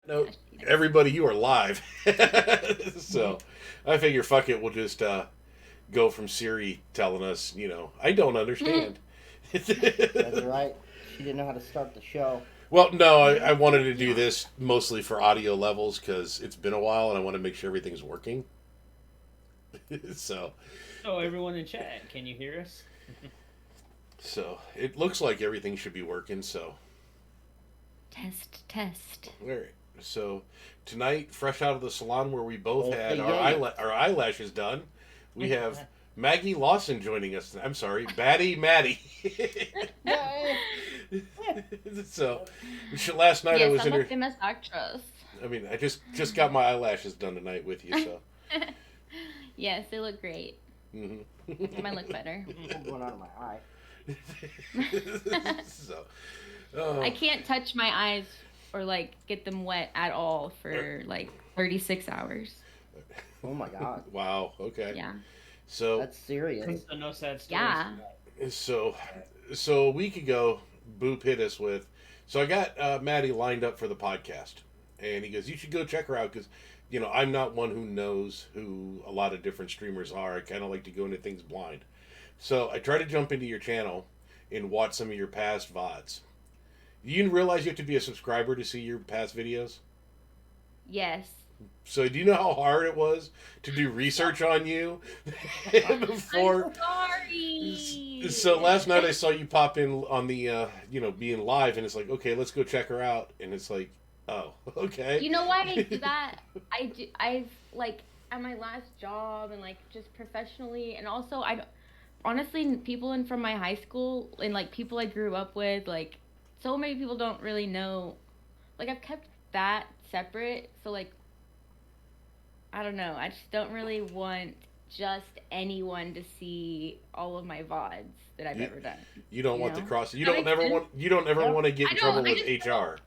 No, Yeah, everybody, you are live. So I figure, fuck it, we'll just go from Siri telling us, I don't understand. That's right. She didn't know how to start the show. Well, no, I no, wanted to do yeah. this mostly for audio levels because it's been a while and I want to make sure everything's working. so, Oh, everyone in chat, can you hear us? so it looks like everything should be working. So, Test, test. all right. So tonight, fresh out of the salon where we both Okay, had yay. our eyelashes done, we have Maggie Lawson joining us. I'm sorry, Batty Maddie. Yay! So last night I Yes, was I'm in a her. famous actress. I mean, I just got my eyelashes done tonight with you. So. Yes, they look great. hmm They might look better. What's going on in my eye? So. I Oh. can't touch my eyes or like get them wet at all for like 36 hours. Oh my god. Wow. Okay. Yeah. So That's serious. So no sad stories. Yeah. so so a week ago, Boop hit us with. So I got Maddie lined up for the podcast, and he goes, "You should go check her out because, I'm not one who knows who a lot of different streamers are. I kind of like to go into things blind. So I tried to jump into your channel and watch some of your past VODs. You realize you have to be a subscriber to see your past videos? Yes. So do you know how hard it was to do research on you before? I'm sorry. So last night I saw you pop in on the being live, and it's like, okay, let's go check her out, and it's like, oh, okay. You know why I do that? I've like at my last job and like just professionally, and also honestly people in from my high school and like people I grew up with, like so many people don't really know. Like I've kept that separate, so like I don't know. I just don't really want just anyone to see all of my VODs that I've You, ever done. you don't You want the know? cross. You That don't makes never sense? want. You don't ever Yep. want to get I in don't. trouble I with just HR.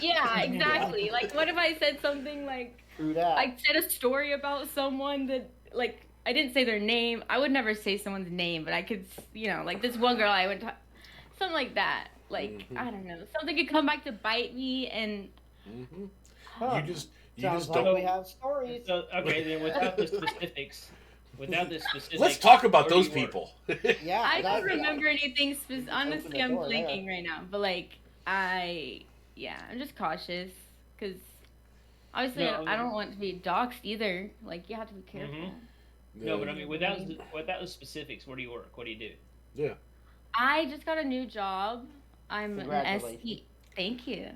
yeah, exactly. Like what if I said something like True that. I said a story about someone that like I didn't say their name. I would never say someone's name, but I could, like this one girl I went to, something like that. Like Mhm. I don't know, something could come back to bite me, and hmm Huh. You Sounds just like don't. we have stories. So okay, then without the specifics, Let's talk about where do those you work? people. Yeah. I don't that- remember anything. Honestly, the I'm door there. blanking right now. But like I'm just cautious because obviously No, I don't want to be doxxed either. Like you have to be careful. Mhm. No, but I mean, without the specifics, where do you work? What do you do? Yeah. I just got a new job. I'm an Congratulations. Thank you.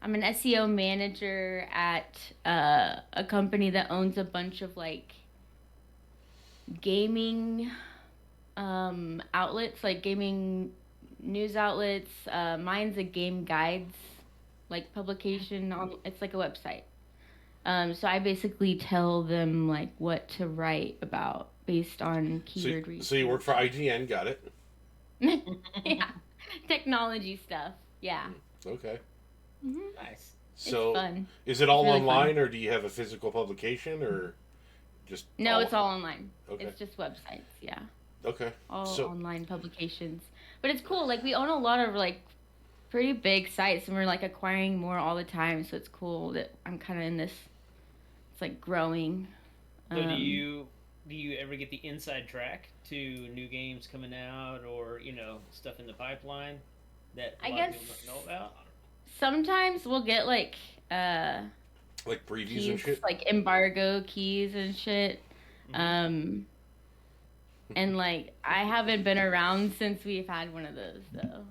I'm an SEO manager at a company that owns a bunch of like gaming outlets, like gaming news outlets. Mine's a game guides like publication on. It's like a website. So I basically tell them like what to write about based on keyword research. So you work for IGN, got it? Yeah, technology stuff. Yeah. Okay. hmm Nice. So it's fun. is it all It's really online, or do you have a physical publication, or just No, it's all online. Okay. It's just websites. Yeah, Okay. all So online publications. But it's cool. Like we own a lot of like pretty big sites, and we're like acquiring more all the time. So it's cool that I'm kind of in this. It's like growing. So do you ever get the inside track to new games coming out, or stuff in the pipeline that a I lot guess of people don't know about? Sometimes we'll get like like previews and keys, shit? like embargo keys and shit. Mhm. And like I haven't been around since we've had one of those though.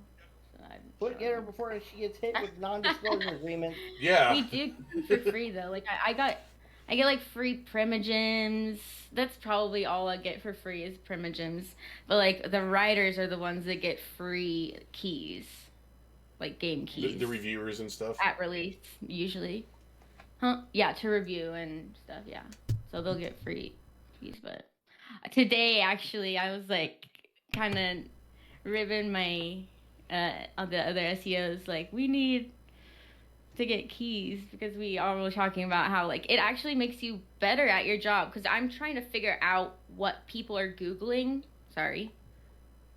So Put get her before she gets hit with non-disclosure agreements. Yeah. we do for free though. Like I get like free primogems. That's probably all I get for free is primogems. But like the writers are the ones that get free keys, like game keys The reviewers and stuff. at release usually. Huh? Yeah, to review and stuff. Yeah, so they'll get free keys. But today actually, I was like kind of ribbing my the other SEOs like we need to get keys because we are talking about how like it actually makes you better at your job because I'm trying to figure out what people are googling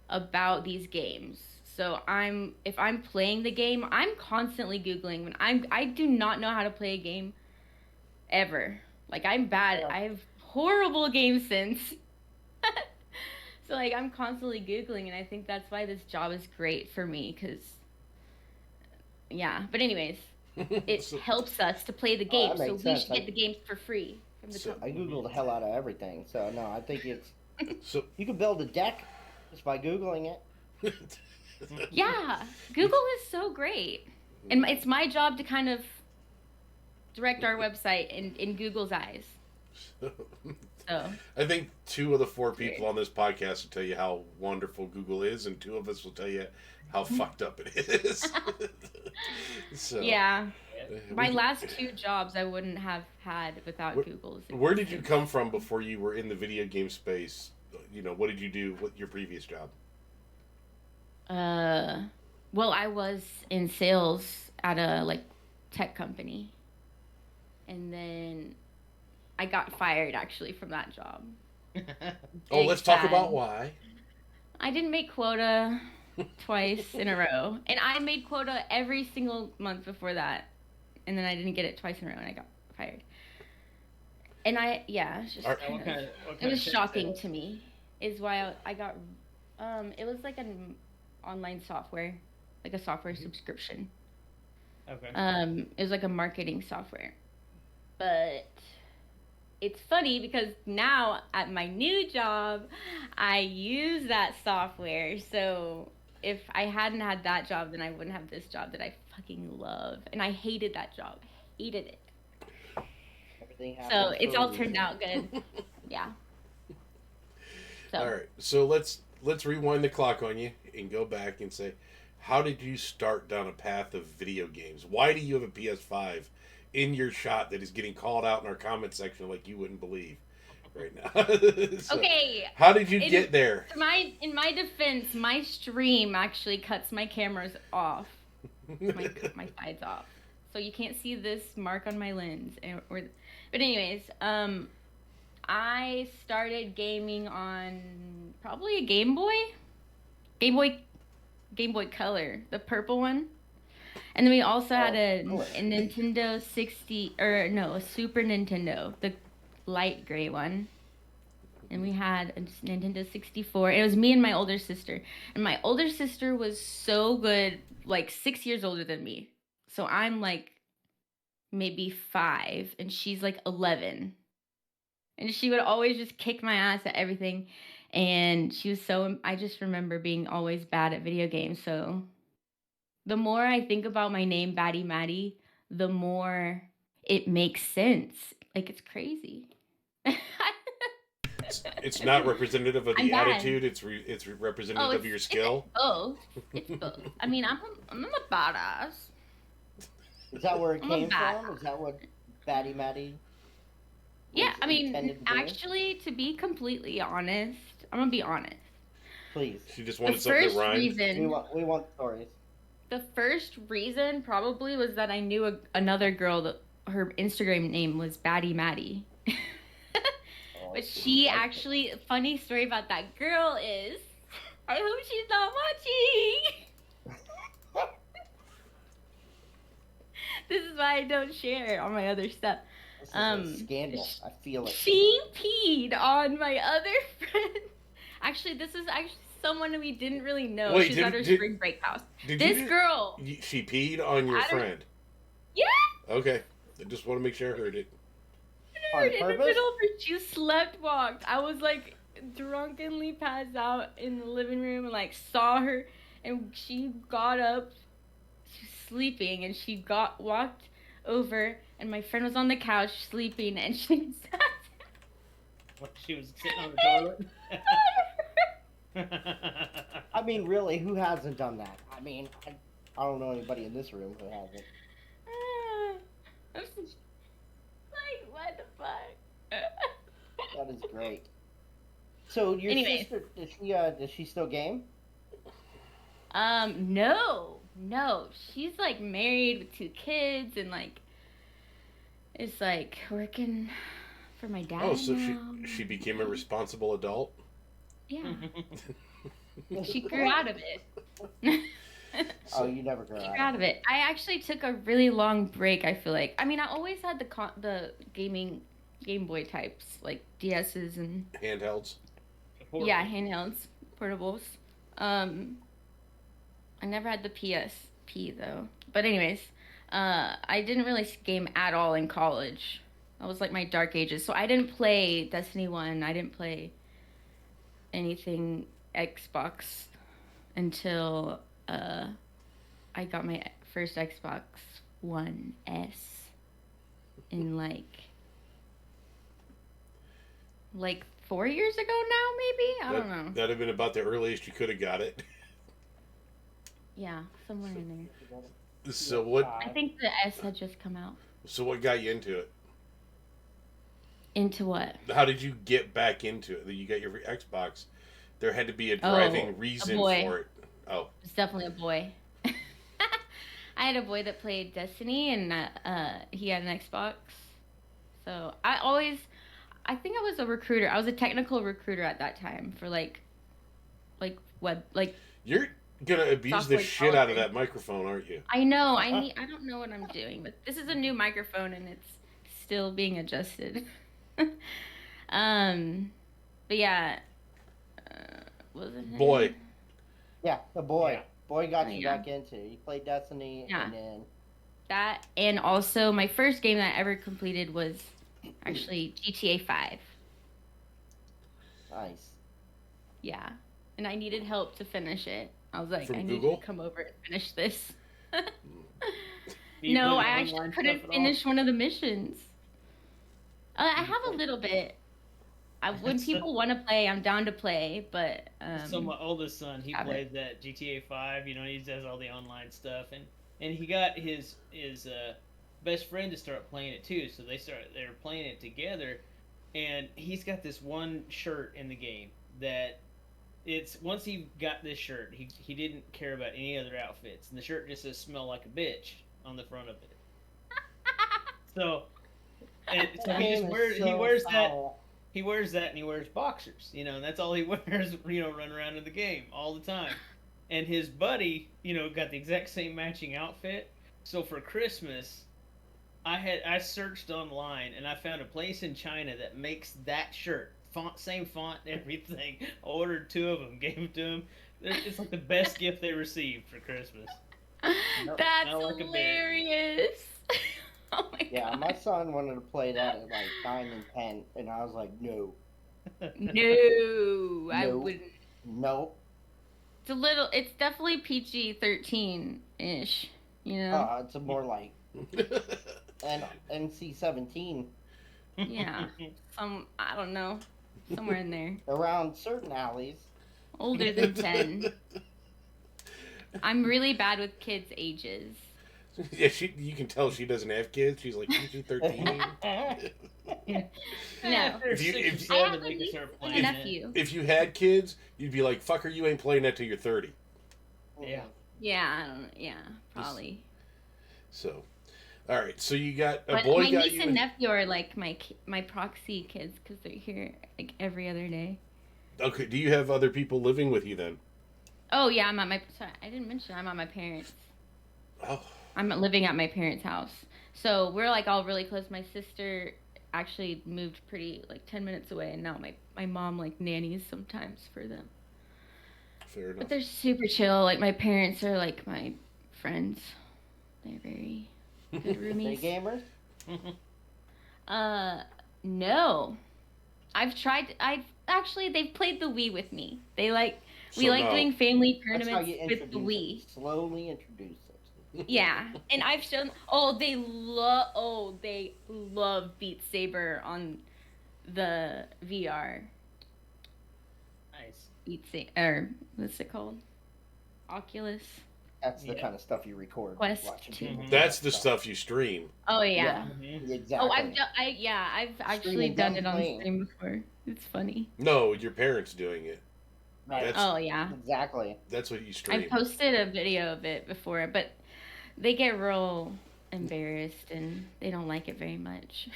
about these games. So if I'm playing the game, I'm constantly Googling. I do not know how to play a game ever. Like I'm bad. Yeah. I have horrible game sense. So like I'm constantly Googling, and I think that's why this job is great for me. Cause yeah. But anyways, it so, helps us to play the Oh, game, that so makes we sense. should get the games for free from the So- I company. Googled the hell out of everything. So, no, I think it's. so You can build a deck just by Googling it. Yeah, Google is so great, and it's my job to kind of direct our website in Google's eyes. So I think 2 of the 4 Great. people on this podcast will tell you how wonderful Google is, and 2 of us will tell you how fucked up it is. So yeah, my we- last 2 jobs I wouldn't have had without Google's. Where did you come from before you were in the video game space? You know, what did you do with your previous job? Well, I was in sales at a like tech company, and then I got fired actually from that job. Oh, Big let's talk sad. about why. I didn't make quota twice in a row, and I made quota every single month before that, and then I didn't get it twice in a row, and I got fired. And it's just Are- kind What of, kind of, what it kind was of tech shocking sales? to me. Is why I got it was like an online software, like a software subscription. Okay. It was like a marketing software. But it's funny because now at my new job, I use that software. So if I hadn't had that job, then I wouldn't have this job that I fucking love. And I hated that job. Hated it. Everything So happens it's for a all turned reason. out good. Yeah. So All right, so let's rewind the clock on you and go back and say, how did you start down a path of video games? Why do you have a PS5 in your shot that is getting called out in our comment section like you wouldn't believe right now? So, okay. how did you get there? In my defense, my stream actually cuts my cameras off. My sides off, so you can't see this mark on my lens. But anyways, I started gaming on probably a Game Boy Color, the purple one, and then we also had a Nintendo 60 or no, a Super Nintendo, the light gray one. And we had a Nintendo 64. It was me and my older sister. And my older sister was so good, like 6 years older than me. So I'm like maybe 5, and she's like 11. And she would always just kick my ass at everything. And she was I just remember being always bad at video games. So the more I think about my name, Batty Maddie, the more it makes sense. Like, it's crazy. It's not representative of I'm the bad. attitude. It's representative of your skill. It's both. I mean, I'm a badass. Is that where it I'm a came badass. from? Is that what Batty Maddie? Yeah, was I mean, intended to be? actually, to be completely honest, I'm gonna be honest. Please. She just The wanted something first that rhymed. We want stories. the first reason probably was that I knew another girl that her Instagram name was Batty Maddie. Oh, But she actually, funny story about that girl is, I hope she's not watching. This is why I don't share all my other stuff. This is a scandal. I feel it. She peed on my other friend. Actually, this is actually someone we didn't really know. Wait, She's did- at her did- spring break house. Did This you, girl. She peed on your I don't- friend. Yeah. Okay, I just want to make sure I heard it. On In the purpose? middle of her, she slept walked. I was like drunkenly passed out in the living room and like saw her, and she got up. She was sleeping, and she walked over, and my friend was on the couch sleeping, and she sat. She was sitting on the toilet. I mean, really, who hasn't done that? I mean, I don't know anybody in this room who hasn't. I'm just like, what the fuck? That is great. So your Anyways. sister, does she still game? No. She's like married with 2 kids and like is like working for my dad. Oh, so now. she became a responsible adult. Yeah. She grew out of it. Oh, you never grow She out grew out of of it. I actually took a really long break. I feel like. I mean, I always had the gaming Game Boy types, like DSs and Handhelds. yeah, handhelds, portables. Um, I never had the PSP though. But anyways, I didn't really game at all in college. That was like my dark ages. So I didn't play Destiny 1. I didn't play anything Xbox until I got my first Xbox One S in like 4 years ago now, maybe? I don't know. That'd have been about the earliest you could have got it. Yeah, somewhere in there. So what? I think the S had just come out. So what got you into it? Into what? How did you get back into it? That you got your Xbox? There had to be a driving reason for it. Oh, it's definitely a boy. I had a boy that played Destiny, and he had an Xbox. So I think I was a recruiter. I was a technical recruiter at that time for like web, like. You're gonna abuse the shit out of that microphone, aren't you? I know. I don't know what I'm doing, but this is a new microphone, and it's still being adjusted. But yeah, what was it? Boy. Yeah, the boy. Yeah. Boy got you Yeah. back into it. You played Destiny, Yeah. and then That, and also my first game that I ever completed was actually GTA 5. nice. Yeah, and I needed help to finish it. I was like, From I need Google? you to come over and finish this. Do you No, play I the actually online couldn't stuff at all? finish one of the missions. I have a little bit. When people want to play, I'm down to play, but So my oldest son, he have plays that GTA 5. You know, he does all the online stuff, and he got his best friend to start playing it too. So they're playing it together, and he's got this one shirt in the game that it's once he got this shirt, he didn't care about any other outfits, and the shirt just says "smell like a bitch" on the front of it. So, and so he just wears he wears that. He wears that and he wears boxers, you know, and that's all he wears, you know, running around in the game all the time. And his buddy, you know, got the exact same matching outfit. So for Christmas, I searched online and I found a place in China that makes that shirt, same font, everything. I ordered 2 of them, gave them to him. It's like the best gift they received for Christmas. that's smell like a bitch. hilarious. Oh my Yeah, god. my son wanted to play that at like 9 and 10, and I was like, no, No, I No. wouldn't. nope. It's definitely PG 13-ish, you know? It's more like NC 17 Yeah. I don't know, somewhere in there. around certain alleys. Older than 10. I'm really bad with kids' ages. Yeah, you can tell she doesn't have kids. She's like PG-13. No. After If you- 6 or if- 7, I have a they can niece start and playing a it. nephew. If you had kids, you'd be like, "Fucker, you ain't playing that till you're 30." Yeah. Yeah, I don't. Yeah, probably. So, all right. So you got a But boy. my Got niece you. and nephew are like my proxy kids because they're here like every other day. Okay. Do you have other people living with you then? Oh yeah, I'm at my. Sorry, I didn't mention I'm at my parents'. Oh. I'm living at my parents' house, so we're like all really close. My sister actually moved pretty like 10 minutes away, and now my mom like nannies sometimes for them. Fair enough. But they're super chill. Like my parents are like my friends. They're very good They roomies. gamers? No. I've actually they've played the Wii with me. We So like no. doing family That's how tournaments you with the introduce Wii. it. Slowly introduce it. Yeah, and I've shown. They love Beat Saber on the VR. Nice. Or what's it called? Oculus. That's the Yeah. kind of stuff you record Quest watching 2. people. That's the stuff you stream. Oh yeah. Mhm. Exactly. Oh, I've actually Streaming done them it on playing. stream before. It's funny. No, your parents doing it. Right. That's Oh yeah. Exactly. that's what you I stream. posted a video of it before, but they get real embarrassed and they don't like it very much.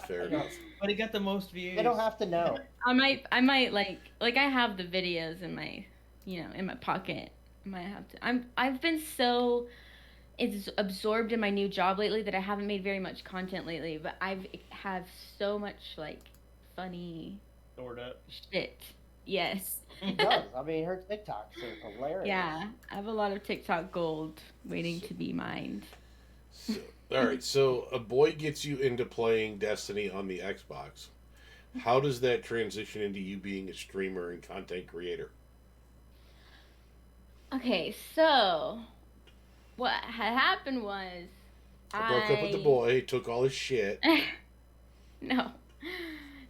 Fair enough. But it got the most views. They don't have to know. I might like I have the videos in my, in my pocket. I might have to. I've been so it's absorbed in my new job lately that I haven't made very much content lately, but I've have so much like funny Stored up. shit. Yes. She does. I mean, her TikToks are hilarious. Yeah, I have a lot of TikTok gold waiting to be mined. So, all right, so a boy gets you into playing Destiny on the Xbox. How does that transition into you being a streamer and content creator? Okay, so what had happened was I broke up with the boy, took all his shit. No.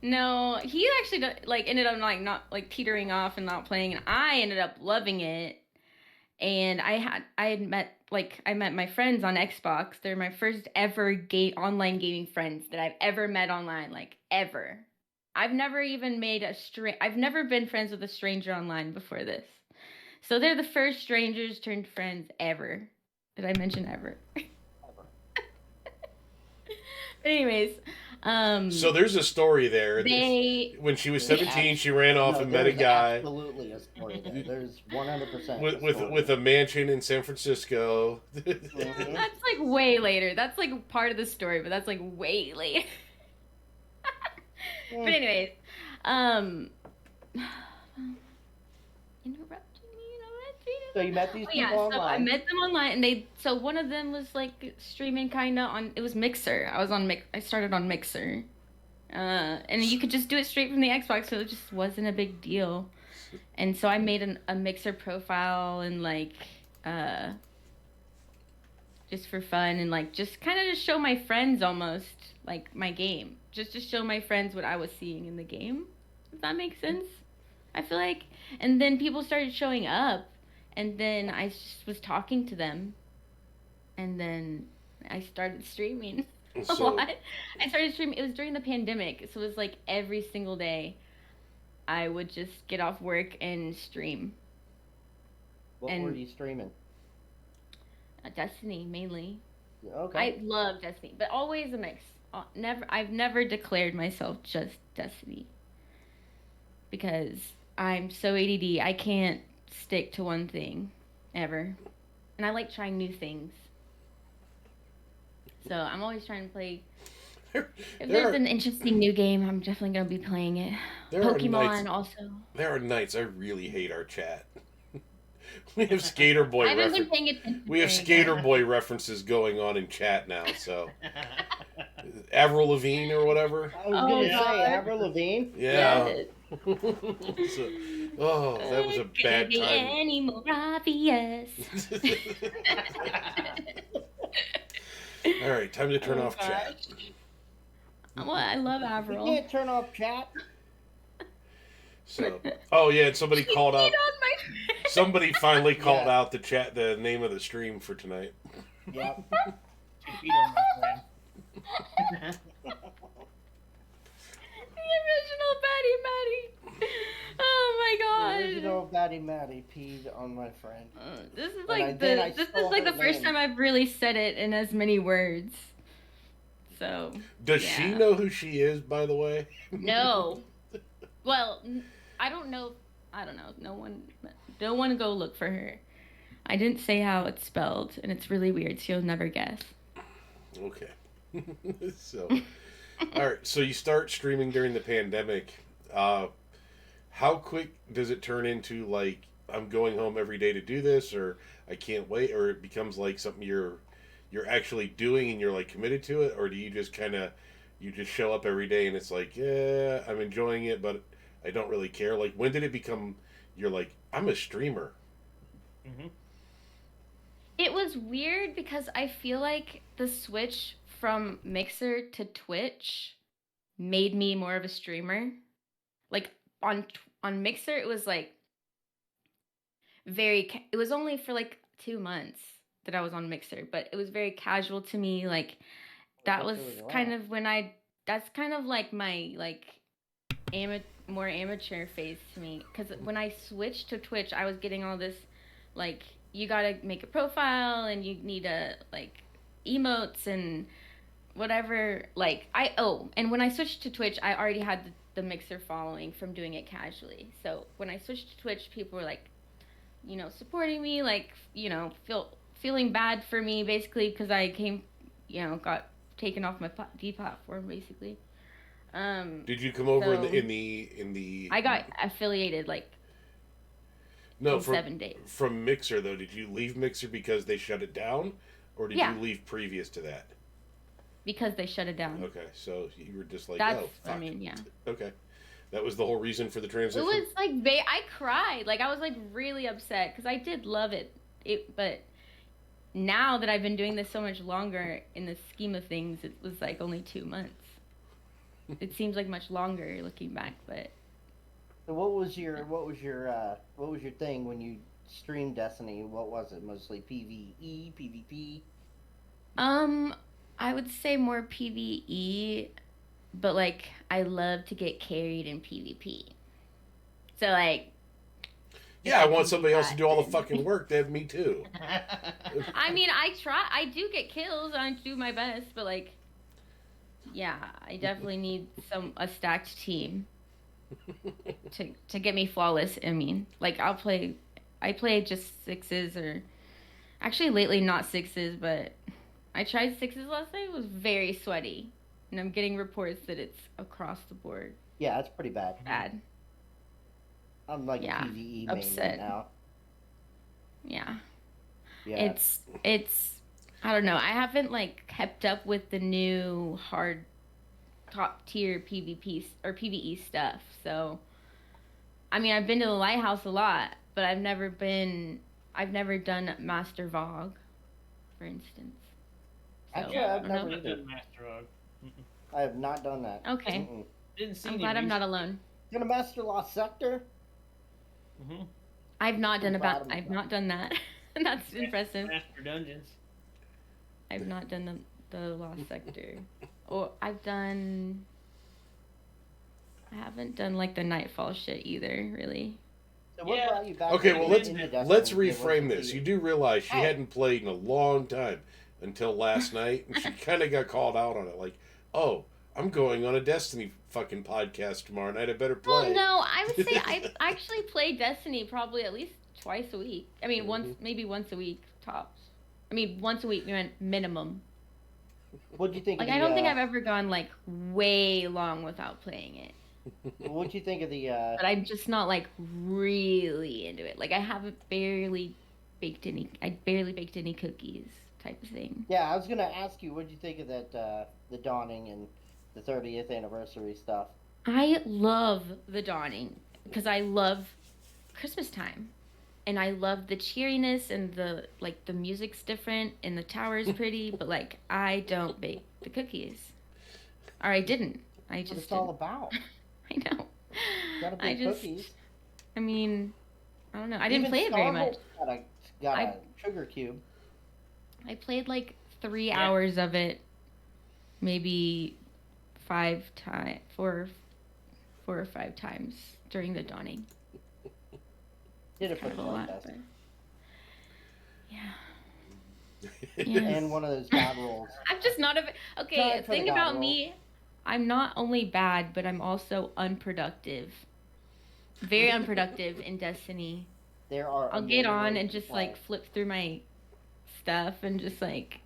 No, he actually ended up like not like teetering off and not playing, and I ended up loving it. And I met my friends on Xbox. They're my first ever online gaming friends that I've ever met online, like ever. I've never even I've never been friends with a stranger online before this. So they're the first strangers turned friends ever. Did I mention ever? But anyways, So there's a story there. they When she was 17, she ran off and met a guy. Absolutely a story there. There's 100% with a mansion in San Francisco. Mhm. That's like way later. That's like part of the story, but that's like way later. But anyways, interrupting me. So you met these people So online. I met them online, and so one of them was like streaming kind of on. It was Mixer. I started on Mixer, and you could just do it straight from the Xbox, so it just wasn't a big deal. And so I made a Mixer profile and just for fun and just kind of just show my friends almost like my game, just to show my friends what I was seeing in the game. If that makes sense, I feel like. And then people started showing up. And then I just was talking to them. And then I started streaming a lot. I started streaming. It was during the pandemic. So it was like every single day I would just get off work and stream. What were you streaming? Destiny, mainly. Okay. I love Destiny, but always a mix. I've never declared myself just Destiny. Because I'm so ADD. I can't stick to one thing ever, and I like trying new things, so I'm always trying to play. If there's an interesting new game, I'm definitely gonna be playing it. Pokemon also. There are nights I really hate our chat. We have Skater Boy I haven't been paying attention. We have Skater Boy references going on in chat now, so Avril Lavigne or whatever. I was gonna say Avril Lavigne. Yeah. Yes. That was a bad Could it be time. any more obvious? All right, time to turn off chat. Well, I love You Avril. can't turn off chat. So, and somebody called out. Somebody finally called out the name of the stream for tonight. Yep. The original Batty Matty. Oh my god. The original Batty Matty peed on my friend. This is When I like did, I this stole is like her the first name. time I've really said it in as many words. So. Does she know who she is, by the way? No. Well, I don't know. No one go look for her. I didn't say how it's spelled, and it's really weird, so you'll never guess. Okay. So, all right. So you start streaming during the pandemic. How quick does it turn into like I'm going home every day to do this, or I can't wait, or it becomes like something you're actually doing and you're like committed to it, or do you just you just show up every day and it's like, yeah, I'm enjoying it, but I don't really care. Like, when did it become you're like, I'm a streamer? Mm-hmm. It was weird because I feel like the switch from Mixer to Twitch made me more of a streamer. Like on Mixer, it was like it was only for like 2 months that I was on Mixer, but it was very casual to me. Like that was kind of that's kind of like my like more amateur phase to me, because when I switched to Twitch, I was getting all this like, you gotta make a profile and you need like emotes and whatever, like and when I switched to Twitch, I already had the Mixer following from doing it casually. So when I switched to Twitch, people were like, supporting me, like, feeling bad for me basically because I got taken off my deplatform basically. Did you come over so in the? I got affiliated like No, in 7 days. from Mixer though. Did you leave Mixer because they shut it down, or did Yeah. you leave previous to that? Because they shut it down. Okay, so you were just like, That's, oh, fuck. I mean, yeah. Okay, that was the whole reason for the It transition. was like I cried. Like I was like really upset because I did love it. But now that I've been doing this so much longer, in the scheme of things, it was like only 2 months. It seems like much longer looking back, but. So what was your thing when you streamed Destiny? What was it? Mostly PvE, PvP? I would say more PvE, but like I love to get carried in PvP. So like. Yeah, I want somebody else to do all the fucking work. That me too. I mean, I try. I do get kills. I do my best, but like, yeah, I definitely need a stacked team to get me flawless. I mean, like I play just sixes, or actually lately not sixes, but I tried sixes last night. It was very sweaty, and I'm getting reports that it's across the board Yeah, that's pretty bad. bad. I'm like Yeah, PvE main upset. right now. Yeah. Yeah. It's I don't know. I haven't like kept up with the new hard top tier PvP or PvE stuff. So I mean, I've been to the lighthouse a lot, but I've never done Master Vogue, for instance. So, Actually, I've I don't know. never I've done Master Log. I have not done that. Okay. Mm-mm. Didn't see I'm any glad I'm reason. not alone. Gonna master Lost Sector? Mhm. I've not done proud of I've not done that. That's impressive. Master Dungeons. I've not done the Lost Sector. Or I haven't done like the Nightfall shit either, really. So what Yeah. brought you back? Okay, into well Destiny? let's It wasn't reframe for this. you. You do realize she Oh. hadn't played in a long time until last night, and she kind of got called out on it. Like, oh, I'm going on a Destiny fucking podcast tomorrow night. I better play. Well, no, I would say I actually play Destiny probably at least twice a week. I mean, maybe once a week tops. I mean, once a week minimum. What'd you think? Like, of I the, don't think I've ever gone like way long without playing it. What'd you think of the? But I'm just not like really into it. Like, I barely baked any cookies type of thing. Yeah, I was gonna ask you. What'd you think of that? The dawning and the 30th anniversary stuff. I love the dawning because I love Christmas time. And I love the cheeriness and the music's different and the tower's pretty, but like I don't bake the cookies. Or I didn't. I That's just what it's all didn't. about. I know. Gotta I bake just cookies. I mean, I don't know. I didn't Even play it very Starbucks much. Got I- a sugar cube. I played like 3 Yeah. hours of it, maybe 4 or 5 times during the dawning. Did it for Kind the of a lot, contest. but yeah. Yes. And one of those bad rolls. I'm just not a. Okay, Time for the thing god about roll. me, I'm not only bad, but I'm also unproductive. Very unproductive in Destiny. There are. I'll a get million on ways and to just play. like flip through my stuff and just like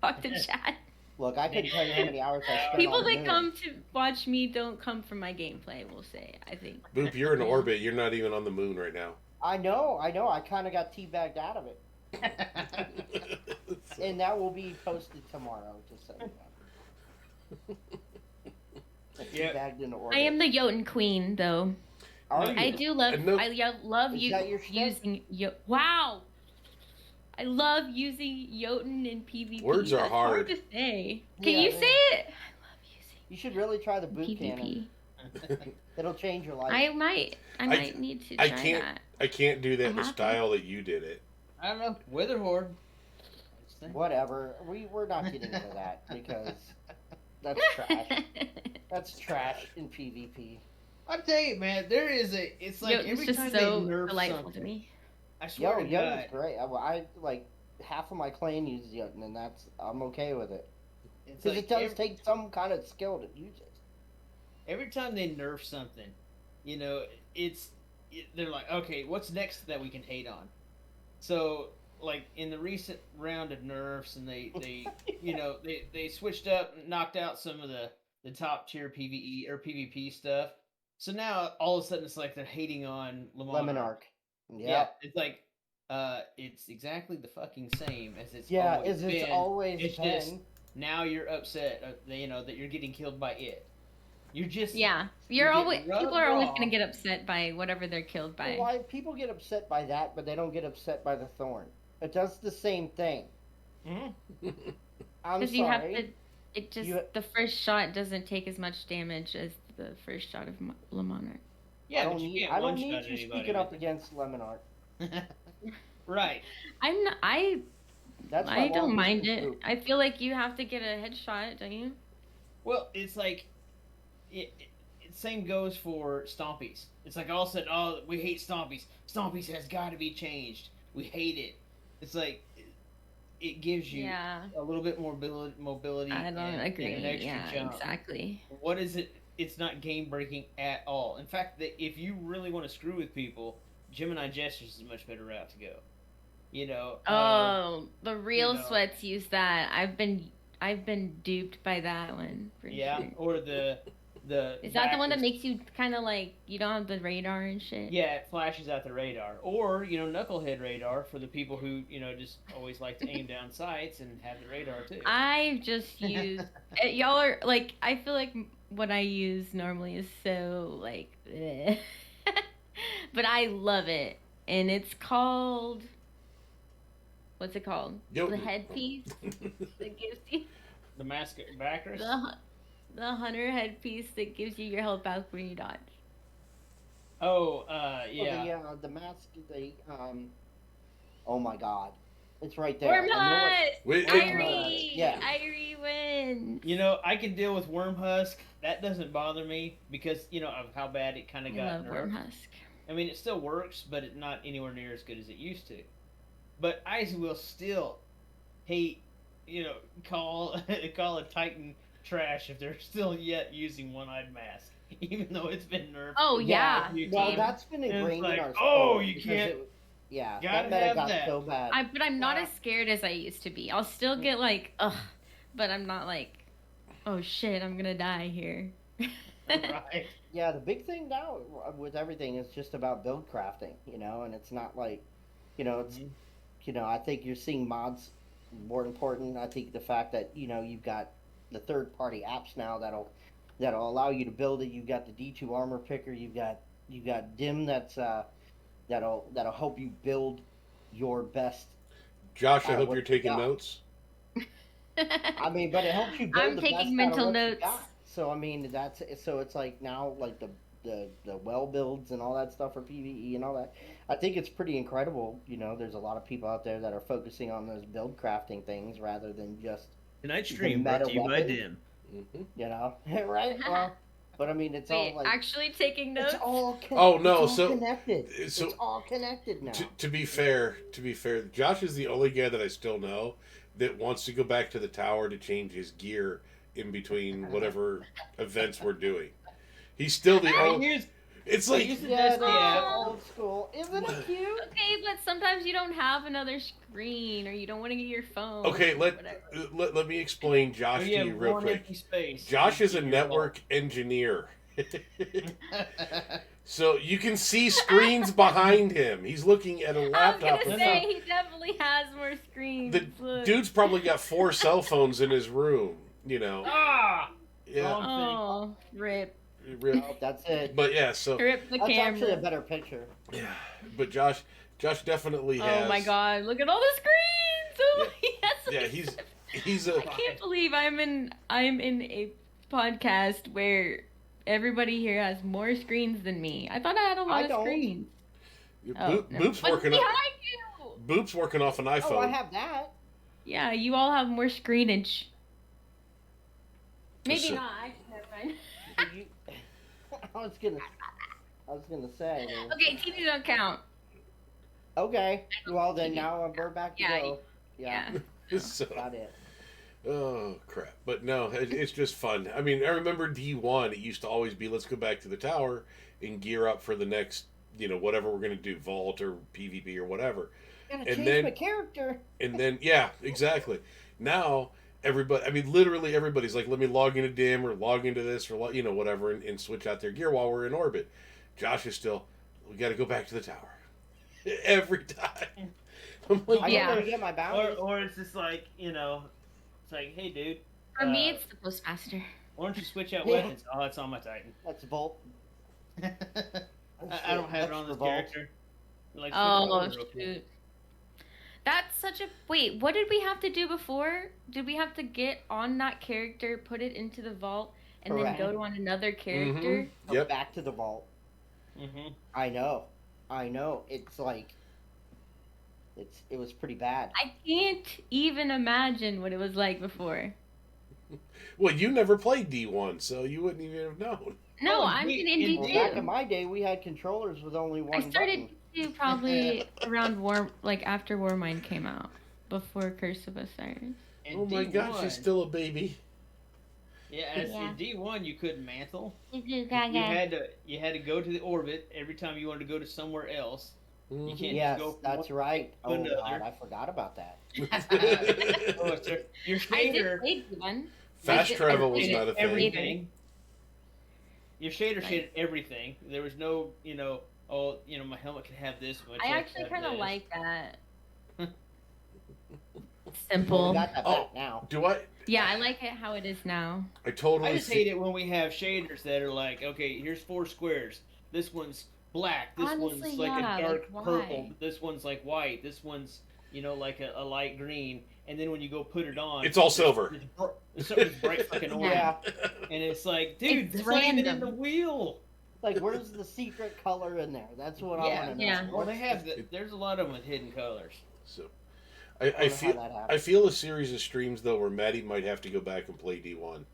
talk to chat. Look, I couldn't tell you how many hours I spent People on that Moon. come to watch me don't come from my gameplay, we'll say, I think. Boop, you're in orbit. You're not even on the moon right now. I know. I kind of got teabagged out of it, and that will be posted tomorrow. Just so you know. Yep. Teabagged into orbit. I am the Jotun Queen, though. Are I you? do love. And no- love Is you that your shtick? using. Wow. I love using Jotun in PvP. Words are That's hard. to say. Can Yeah, you yeah. say it? I love You should really try the boot using cannon. PvP. It'll change your life. I might need to try I can't. that. I can't do that in the happen. style that you did it. I don't know. Wither Horde. Whatever. We're not getting into that because that's trash. That's trash in PvP. I tell you, man, there is a. It's like Jotun's every just time so they nerf delightful something. to me. I swear Yo, to Jotun's God. great. I like half of my clan uses Jotun, and I'm okay with it. It's Because like it does take some kind of skill to use it. every time they nerf something, you know, they're like, okay, what's next that we can hate on? So, like in the recent round of nerfs, and they switched up, knocked out some of the top tier PVE or PvP stuff. So now all of a sudden it's like they're hating on Lemon Arc. Arc. Yeah, Yep. it's like it's exactly the fucking same as it's Yeah, always as it's been. always It's been. just now you're upset, that you're getting killed by it. You're just Yeah, you're always getting people rubbed are always raw. gonna get upset by whatever they're killed by. Why people get upset by that, but they don't get upset by the thorn? It does the same thing. Mm-hmm. I'm Because you have sorry. to. It just the first shot doesn't take as much damage as the first shot of Le Monarch. Yeah, I but don't you need. can't I don't one-shot need you anybody speaking up with against Lemon Arc. it. Right. I'm not, That's my I don't long mind distance it. group. I feel like you have to get a headshot, don't you? Well, it's like same goes for Stompies. It's like all of a sudden, oh, we hate Stompies. Stompies has got to be changed. We hate it. It's like it gives you a little bit more mobility. I don't agree. And an extra Yeah, jump. exactly. What is it? It's not game breaking at all. In fact, if you really want to screw with people, Gemini Gestures is a much better route to go. You know. Oh, the real sweats use that. I've been duped by that one. Yeah, sure. or the Is that the one that makes you kind of like you don't have the radar and shit? Yeah, it flashes out the radar, or knucklehead radar for the people who just always like to aim down sights and have the radar too. I've just used y'all are like I feel like what I use normally is so like, but I love it, and it's called. What's it called? The headpiece that gives you the mask backers. The hunter headpiece that gives you your health back when you dodge. Oh, yeah. Oh, the mask. Oh my God, it's right there. Irie! Yeah. Irie wins. I can deal with Wormhusk. That doesn't bother me because of how bad it kind of got nerfed. Wormhusk. I mean, it still works, but it's not anywhere near as good as it used to. But I will still hate, call a Titan trash if they're still yet using one-eyed mask, even though it's been nerfed. Oh yeah. Well, that's been ingrained in our. Oh, you can't. That meta got so bad. But I'm not as scared as I used to be. I'll still get like, ugh, but I'm not like, oh shit, I'm gonna die here. Right. Yeah, the big thing now with everything is just about build crafting, and it's not like, it's, I think you're seeing mods more important. I think the fact that you've got the third-party apps now that'll allow you to build it. You've got the D2 armor picker. You've got Dim that'll help you build your best. Josh, I hope you're taking notes. I mean, but it helps you build I'm the taking best mental out of what notes. you got. So I mean, it's like now like the well builds and all that stuff for PvE and all that. I think it's pretty incredible. There's a lot of people out there that are focusing on those build crafting things rather than just tonight's stream brought to you by Dim. Mm-hmm. Right? Well, but I mean, it's all like actually taking notes. It's all connected. It's all connected now. To be fair, Josh is the only guy that I still know that wants to go back to the tower to change his gear in between whatever events we're doing. He's still the only. It's like old school, isn't it cute? Okay, but sometimes you don't have another screen, or you don't want to get your phone. Okay, let me explain Josh to you real quick. Josh is a network engineer, so you can see screens behind him. He's looking at a laptop. I was gonna say he definitely has more screens. The dude's probably got 4 cell phones in his room. Ah. Yeah. Oh, rip. Oh, that's it. But yeah, so rip the that's camera. actually a better picture. Yeah, but Josh definitely has. Oh my God! Look at all the screens. Oh, yeah, he's a. I can't believe I'm in a podcast where everybody here has more screens than me. I thought I had a lot of screens. Boop's working Boop's working off an iPhone. Oh, I have that. Yeah, you all have more screenage. Maybe not. Never mind. I was gonna say. Okay, TV don't count. Okay. Well, then now we're back to go. Yeah. So, Got it. Oh crap! But no, it's just fun. I mean, I remember D1. It used to always be, let's go back to the tower and gear up for the next, whatever we're gonna do, vault or PvP or whatever. Gotta And change my then, character. yeah, exactly. Now everybody, I mean, literally everybody's like, let me log into dim or log into this or whatever, and switch out their gear while we're in orbit. Josh is still, we got to go back to the tower every time. I'm like, I Yeah. gotta get my bounties. Or it's just like, it's like, hey, dude. For me, it's the postmaster. Why don't you switch out weapons? Oh, it's on my Titan. That's Volt. I don't have it on this Volt. character. Like, Oh shoot. That's such a wait. What did we have to do before? Did we have to get on that character, put it into the vault, and Correct. then go on another character? Go Yep. back to the vault. Mm-hmm. I know. It's like it was pretty bad. I can't even imagine what it was like before. well, you never played D1, so you wouldn't even have known. No, Oh, I'm we- in Well, back in D2. my day, we had controllers with only one I started button. to probably around after Warmind came out, before Curse of Osiris. In Oh my gosh, D1 she's still a baby. Yeah, Yeah. in D1 you couldn't mantle. You You had to go to the orbit every time you wanted to go to somewhere else. Mhm. You can't Yes, just go from that's one right. to Oh another. God, I forgot about that. Oh, it's your I did shader play one. Fast did- travel I was did not a thing. everything. Your shader Right. shaded everything. There was no, my helmet can have this much. I it actually can have kind of this. like that. Well, Simple. we got that Oh. back now. Do I? Yeah, I like it how it is now. I totally. I just hate it when we have shaders that are like, okay, here's 4 squares. This one's black. This Honestly, one's like yeah, a dark like, why? purple. This one's like white. This one's, like a light green. And then when you go put it on, It's all silver. It's bright fucking orange. Yeah, And it's like, dude, It's it's not even in random. the wheel. like where's the secret color in there? That's what I Yeah, want to know. yeah. Well, they have there's a lot of them with hidden colors. So, I I don't know how feel. that I happened. feel a series of streams though where Maddie might have to go back and play D1.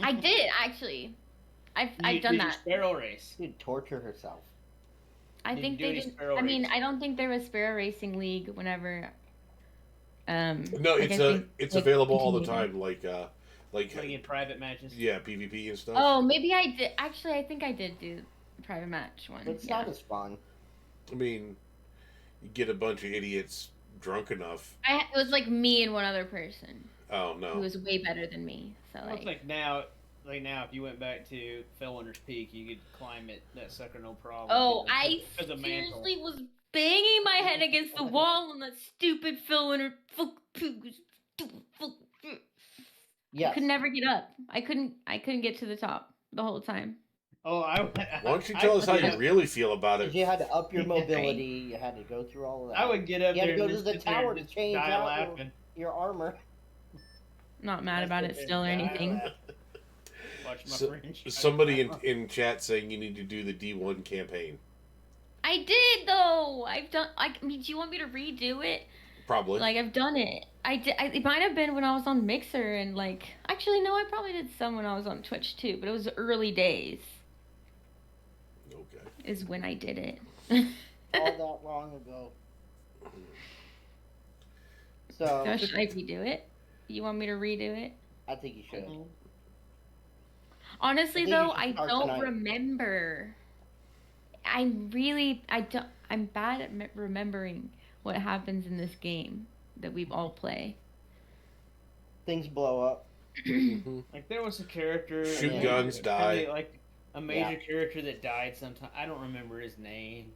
I did actually. I've You done did your that. Sparrow race. She'd torture herself. I Did think you do they any did. Sparrow I mean, race? I don't think there was Sparrow Racing League whenever. No, like, it's I think it's they available all the continued. time, like Like in private matches. yeah, PvP and stuff. Oh, maybe I did. Actually, I think I did do the private match one. It's yeah. not as fun. I mean, you get a bunch of idiots drunk enough. It was like me and one other person Oh who no. was way better than me. So Well, it's like now, if you went back to Fellwinter's Peak, you could climb it that sucker no problem. oh, because- I because of mantle. seriously was banging my head against the wall on that stupid Phil Winter. I Yes. could never get up. I couldn't get to the top the whole time. Oh, Why don't you tell us how you really feel about it? 'Cause you had to up your mobility. You had to go through all of that. I would get up You had there to go and to just the sit there tower and to just change die out laughing. your armor. Not mad I about sit it there still or and die anything. laughing. Watch my So- friends. Somebody in chat saying you need to do the D1 campaign. I did though. I've done. I mean, do you want me to redo it? Probably. Like I've done it. I did. It might have been when I was on Mixer and like. Actually, no. I probably did some when I was on Twitch too. But it was early days. Okay. Is when I did it. All that long ago. So So should I redo it? You want me to redo it? I think you should. Honestly, I think you though, should I start don't tonight. remember. I don't. I'm bad at remembering what happens in this game that we all play. Things blow up. Mhm. Like there was a character. Shoot that- guns, die. Like a major character that died sometime. I don't remember his name.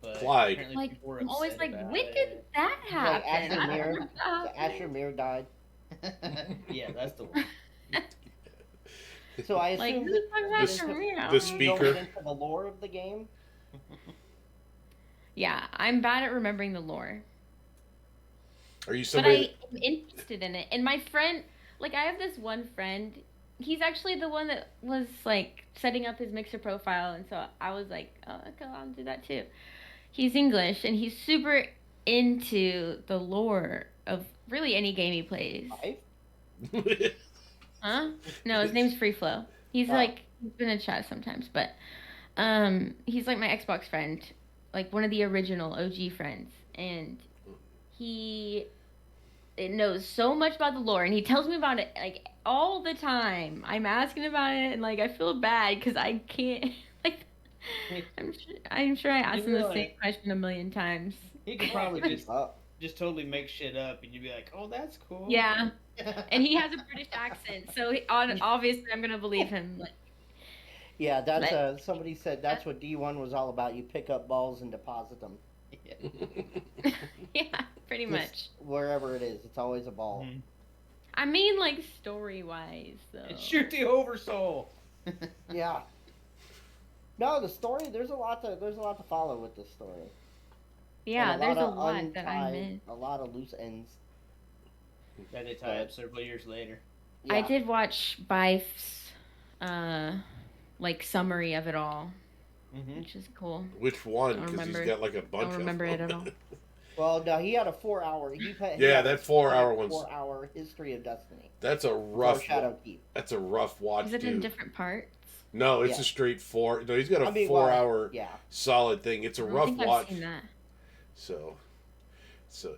But Clyde. apparently Like, people were I'm always upset like, about when it. did that happen? Asher I don't Mir. remember that Asher happening. Mir died. Yeah, that's the one. So I Like, assume who that the fuck the is sp- Asher Mir? the you don't speaker- get into the lore of the game. Yeah, I'm bad at remembering the lore. Are you But somebody? I am interested in it. And my friend, like, I have this one friend. He's actually the one that was, like, setting up his Mixer profile. And so I was like, oh, okay, I'll do that too. He's English, and he's super into the lore of really any game he plays. Right? Huh? No, his name's Free Flow. He's Oh. like, he's been in chat sometimes, but he's like my Xbox friend, like one of the original OG friends, and he it knows so much about the lore, and he tells me about it like all the time. I'm asking about it, and like I feel bad because I can't. Like, I'm sure I asked You him the same realize question a million times. he could Well, probably keep up. just totally make shit up, and you'd be like, "Oh, that's cool." Yeah, and he has a British accent, so obviously I'm gonna believe him. Yeah, that's Like, somebody said that's what D1 was all about. You pick up balls and deposit them. Yeah. yeah, pretty Just much. wherever it is, it's always a ball. Mhm. I mean, like story wise, though. And shoot the oversoul. Yeah. No, the story. There's a lot to follow with this story. Yeah, And there's a of lot that I missed. a lot of loose ends. That they tie up several years later. Yeah. I did watch Bife's, like summary of it all, Mm-hmm. which is cool. Which one? Don't Because he's remember. got like a bunch Don't remember of it at them. all. Well, no, he had a 4 hour. He Yeah, had that a 4 hour one's 4 hour history of Destiny. that's a Or rough. Shadowkeep. That's a rough watch, Is it dude. in different parts? No, it's Yeah. a straight four. No, he's got a I mean, 4 hour Yeah. solid thing. It's a I don't rough think watch. I've seen that. So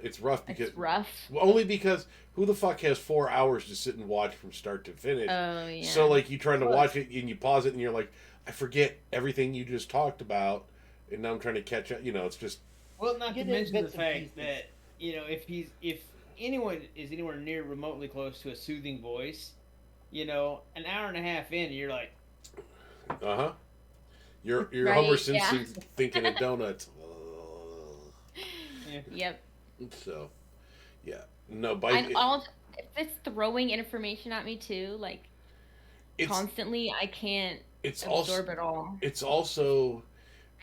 it's rough because It's rough. well, only because who the fuck has 4 hours to sit and watch from start to finish? Oh yeah. So like you trying to Plus- watch it and you pause it and you're like, I forget everything you just talked about, and now I'm trying to catch up. It's just Well, not to Get in mention the bits and fact pieces. that if anyone is anywhere near remotely close to a soothing voice, an hour and a half in, you're like, You're Right, Homer yeah. Simpson thinking of donuts. Yep. So, yeah, no, but And all if it's throwing information at me too, like it's constantly, I can't it's absorb also it all. it's also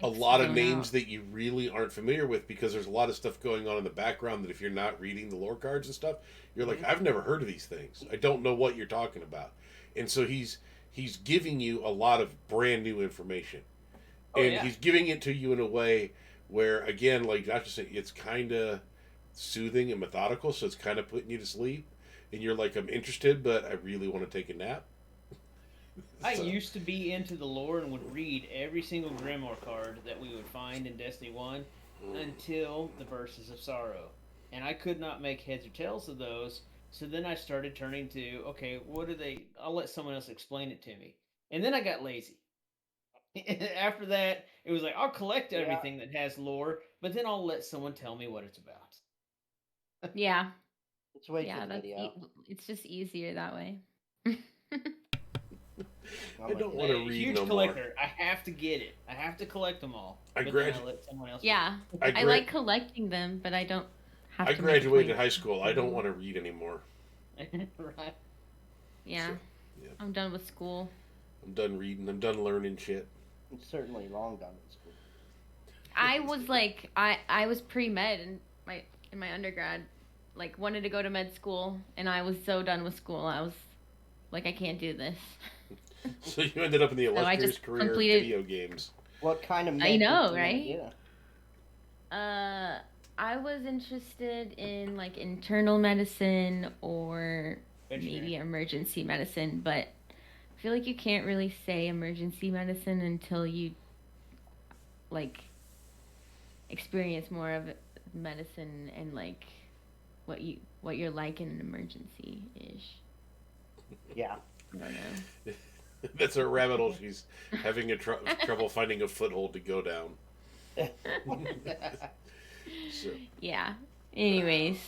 a I lot of zone names out. that you really aren't familiar with because there's a lot of stuff going on in the background that if you're not reading the lore cards and stuff, you're like, I've never heard of these things. I don't know what you're talking about. And so he's giving you a lot of brand new information. Oh, And yeah. he's giving it to you in a way where again, like Josh was saying, it's kind of soothing and methodical, so it's kind of putting you to sleep and you're like, I'm interested, but I really want to take a nap. I So- used to be into the lore and would read every single Grimoire card that we would find in Destiny 1 until the Verses of Sorrow. And I could not make heads or tails of those, so then I started turning to, okay, what are they? I'll let someone else explain it to me. And then I got lazy. After that, it was like, I'll collect Yeah. everything that has lore, but then I'll let someone tell me what it's about. Yeah. It's way Yeah, too that's video. it's just easier that way. I don't I'm want to A read huge no more. collector. I have to get it. I have to collect them all. I But then gradu- I'll let someone else. Yeah. I I gra- like collecting them, but I don't have I to make a graduated point. high school. I don't want to read anymore. Right. Yeah. So, yeah. I'm done with school. I'm done reading. I'm done learning shit. It's certainly long done in school. I was like I was pre-med in my undergrad, like wanted to go to med school, and I was so done with school. I was like, I can't do this. So you ended up in the So I illustrious just career of completed- video games. What kind of I med know, did you right? wanna I was interested in like internal medicine or Veterinary. maybe emergency medicine, but I feel like you can't really say emergency medicine until you like experience more of medicine and like what you're like in an emergency ish. do? Yeah. I don't know. That's a rabbit hole she's having trouble finding a foothold to go down. So, Yeah. Anyways,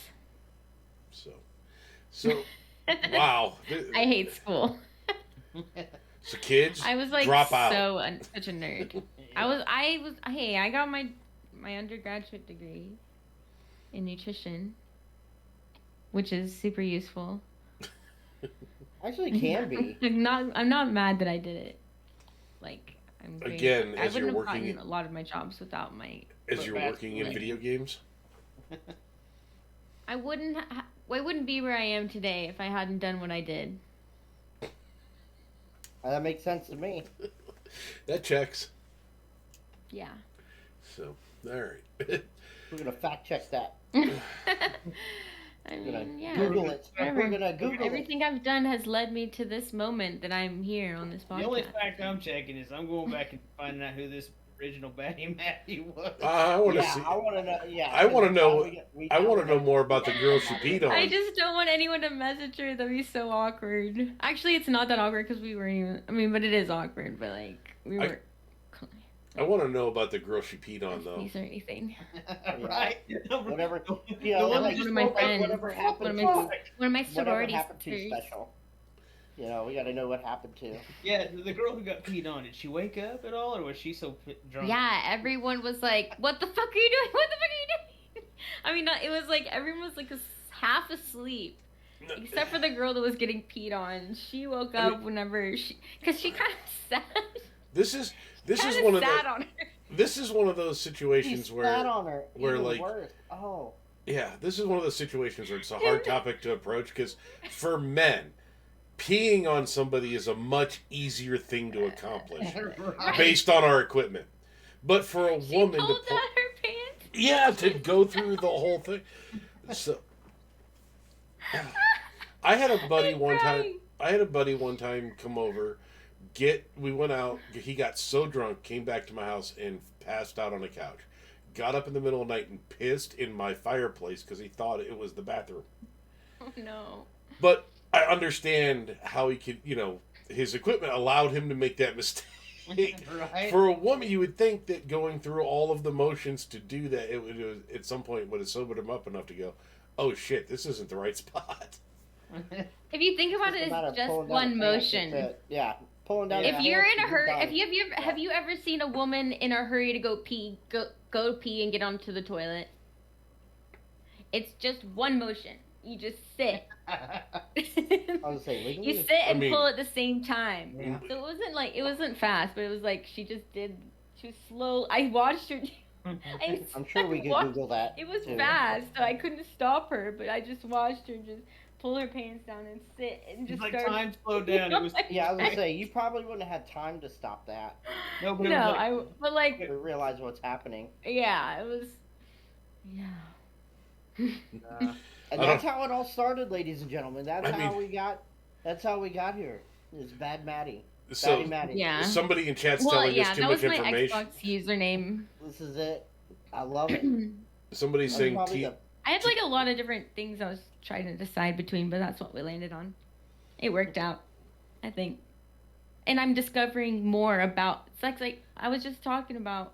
so wow. I hate school. So kids, I was like drop out. such a nerd. Hey, I got my undergraduate degree in nutrition, which is super useful. Actually, can be. I'm not mad that I did it. Like I'm great. Again, I as you're wouldn't have working gotten in- a lot of my jobs without my. As you're fast working in food. video games, I wouldn't be where I am today if I hadn't done what I did. That makes sense to me. that checks. Yeah. So, all right. We're gonna fact check that. I We're gonna mean, yeah. Google it. Whatever. We're gonna Google it. Everything I've done has led me to this moment that I'm here on this podcast. The only fact I'm checking is I'm going back and finding out who this original Batty Matty was. I want to Yeah, see. I want to know. Yeah, I want to 'cause know. I now want we to know gotta more know about the what girl she Matty peed was. I on. just don't want anyone to message her. That'd be so awkward. Actually, it's not that awkward because we weren't even. I mean, but it is awkward. But like we were. I want to know about the girl she peed on, though. Or anything. Right? Whatever. The You know, one like, that just one of my woke up, friends. whatever happened One of to. One of my Whatever sorority happened to sisters. special. You know, we got to know what happened to. Yeah, the girl who got peed on, did she wake up at all, or was she so drunk? Yeah, everyone was like, "What the fuck are you doing? What the fuck are you doing?" I mean, it was like everyone was like half asleep, except for the girl that was getting peed on. She woke up whenever because she kind of sat. This is Kinda one of sat the. on her. This is one of those situations He where. spat on her. where, Even like- worse. Oh. Yeah, this is one of those situations where it's a hard topic to approach because for men, peeing on somebody is a much easier thing to accomplish Right. based on our equipment. But for a She woman to pulled down her pants. yeah, to go through the whole thing. So I had a buddy I'm one time. crying. I had a buddy one time come over. We went out. He got so drunk, came back to my house and passed out on the couch. Got up in the middle of the night and pissed in my fireplace because he thought it was the bathroom. Oh no. But I understand how he could, his equipment allowed him to make that mistake. Right? For a woman, you would think that going through all of the motions to do that, it would at some point would have sobered him up enough to go, "Oh shit, this isn't the right spot." If you think about it, Just a matter it's of just pulling down one the pants motion. and yeah, pulling down. If the you're pants in a and hurry, you're done. have you ever seen a woman in a hurry to go pee, go pee and get onto the toilet? It's just one motion. You just sit. I was saying, legally, You sit and mean- pull at the same time. Yeah. So it wasn't fast, but it was like she was slow. I watched her. I'm sure we I could watched- Google that. It was too. fast, so I couldn't stop her, but I just watched her just pull her pants down and sit and just It's like start. time slowed down. It was Yeah, I was gonna say you probably wouldn't have had time to stop that no, but it No, was like, but like, to realize what's happening. yeah, it was. Yeah. And I that's how it all started, ladies and gentlemen. That's I how mean- we got. That's how we got here. It's Bad Maddie. So Batty Maddie. Yeah. somebody in chat's Well, telling yeah, us too that much was my information. Xbox username. This is it. I love it. Somebody's That's saying probably T- the- I had like a lot of different things I was trying to decide between, but that's what we landed on. It worked out, I think. And I'm discovering more about sex. Like I was just talking about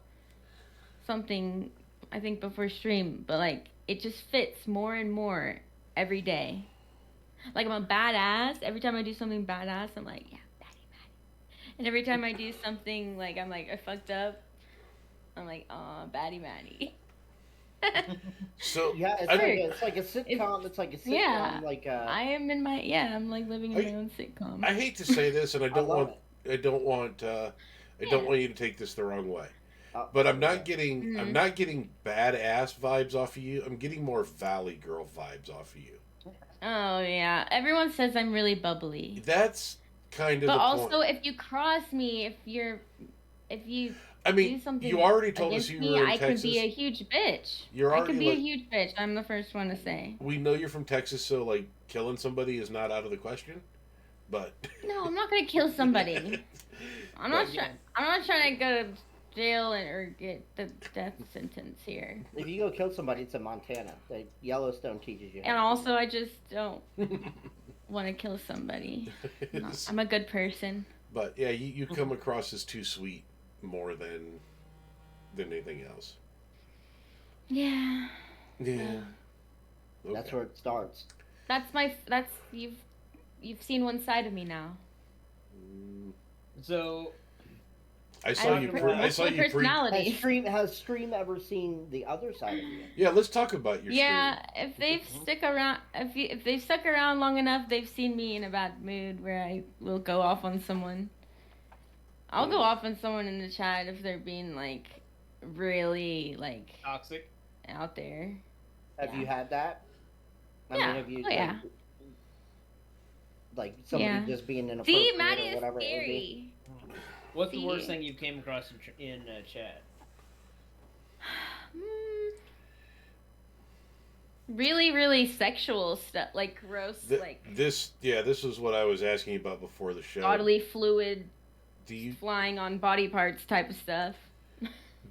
something, I think before stream, but like it just fits more and more every day. Like I'm a badass. Every time I do something badass, I'm like, yeah, baddie, baddie. And every time I do something like I'm like I fucked up, I'm like, aw, baddie, baddie. so Yeah, it's I- like a sitcom. It's like a sitcom. Yeah. Like I am in my I'm like living in my own sitcom. I hate to say this, and I don't love want I don't want you to take this the wrong way. But I'm not getting I'm Mhm. not getting badass vibes off of you. I'm getting more Valley Girl vibes off of you. Oh yeah, everyone says I'm really bubbly. That's kind of But the also, point. if you cross me, if you I do mean, something you already told us against you me, were in I Texas. could be a huge bitch. You're I already could be a like- huge bitch. I'm the first one to say. We know you're from Texas, so like killing somebody is not out of the question. But No, I'm not gonna kill somebody. I'm not But- trying. I'm not trying to go to jail or get the death sentence here. if you go kill somebody, it's in Montana. The Yellowstone teaches you. And also, I just don't want to kill somebody. I'm a good person. But yeah, you come across as too sweet more than anything else. Yeah. Yeah. That's Okay. where it starts. That's you've seen one side of me now. Mm, so I saw you. I saw you. Personality. Has Stream ever seen the other side of you? Yeah, let's talk about your Yeah, if they've stuck around, if they've stuck around long enough, they've seen me in a bad mood where I will go off on someone. I'll go off on someone in the chat if they're being like really like toxic. out there. Have Yeah. you had that? I Yeah. mean, have you? Oh, yeah. Like somebody Yeah. just being inappropriate See, or Maddie is whatever it would be. scary. What's the See. worst thing you came across in chat? Really, really sexual stuff, like gross, like This was what I was asking you about before the show. bodily fluid Do you flying on body parts type of stuff.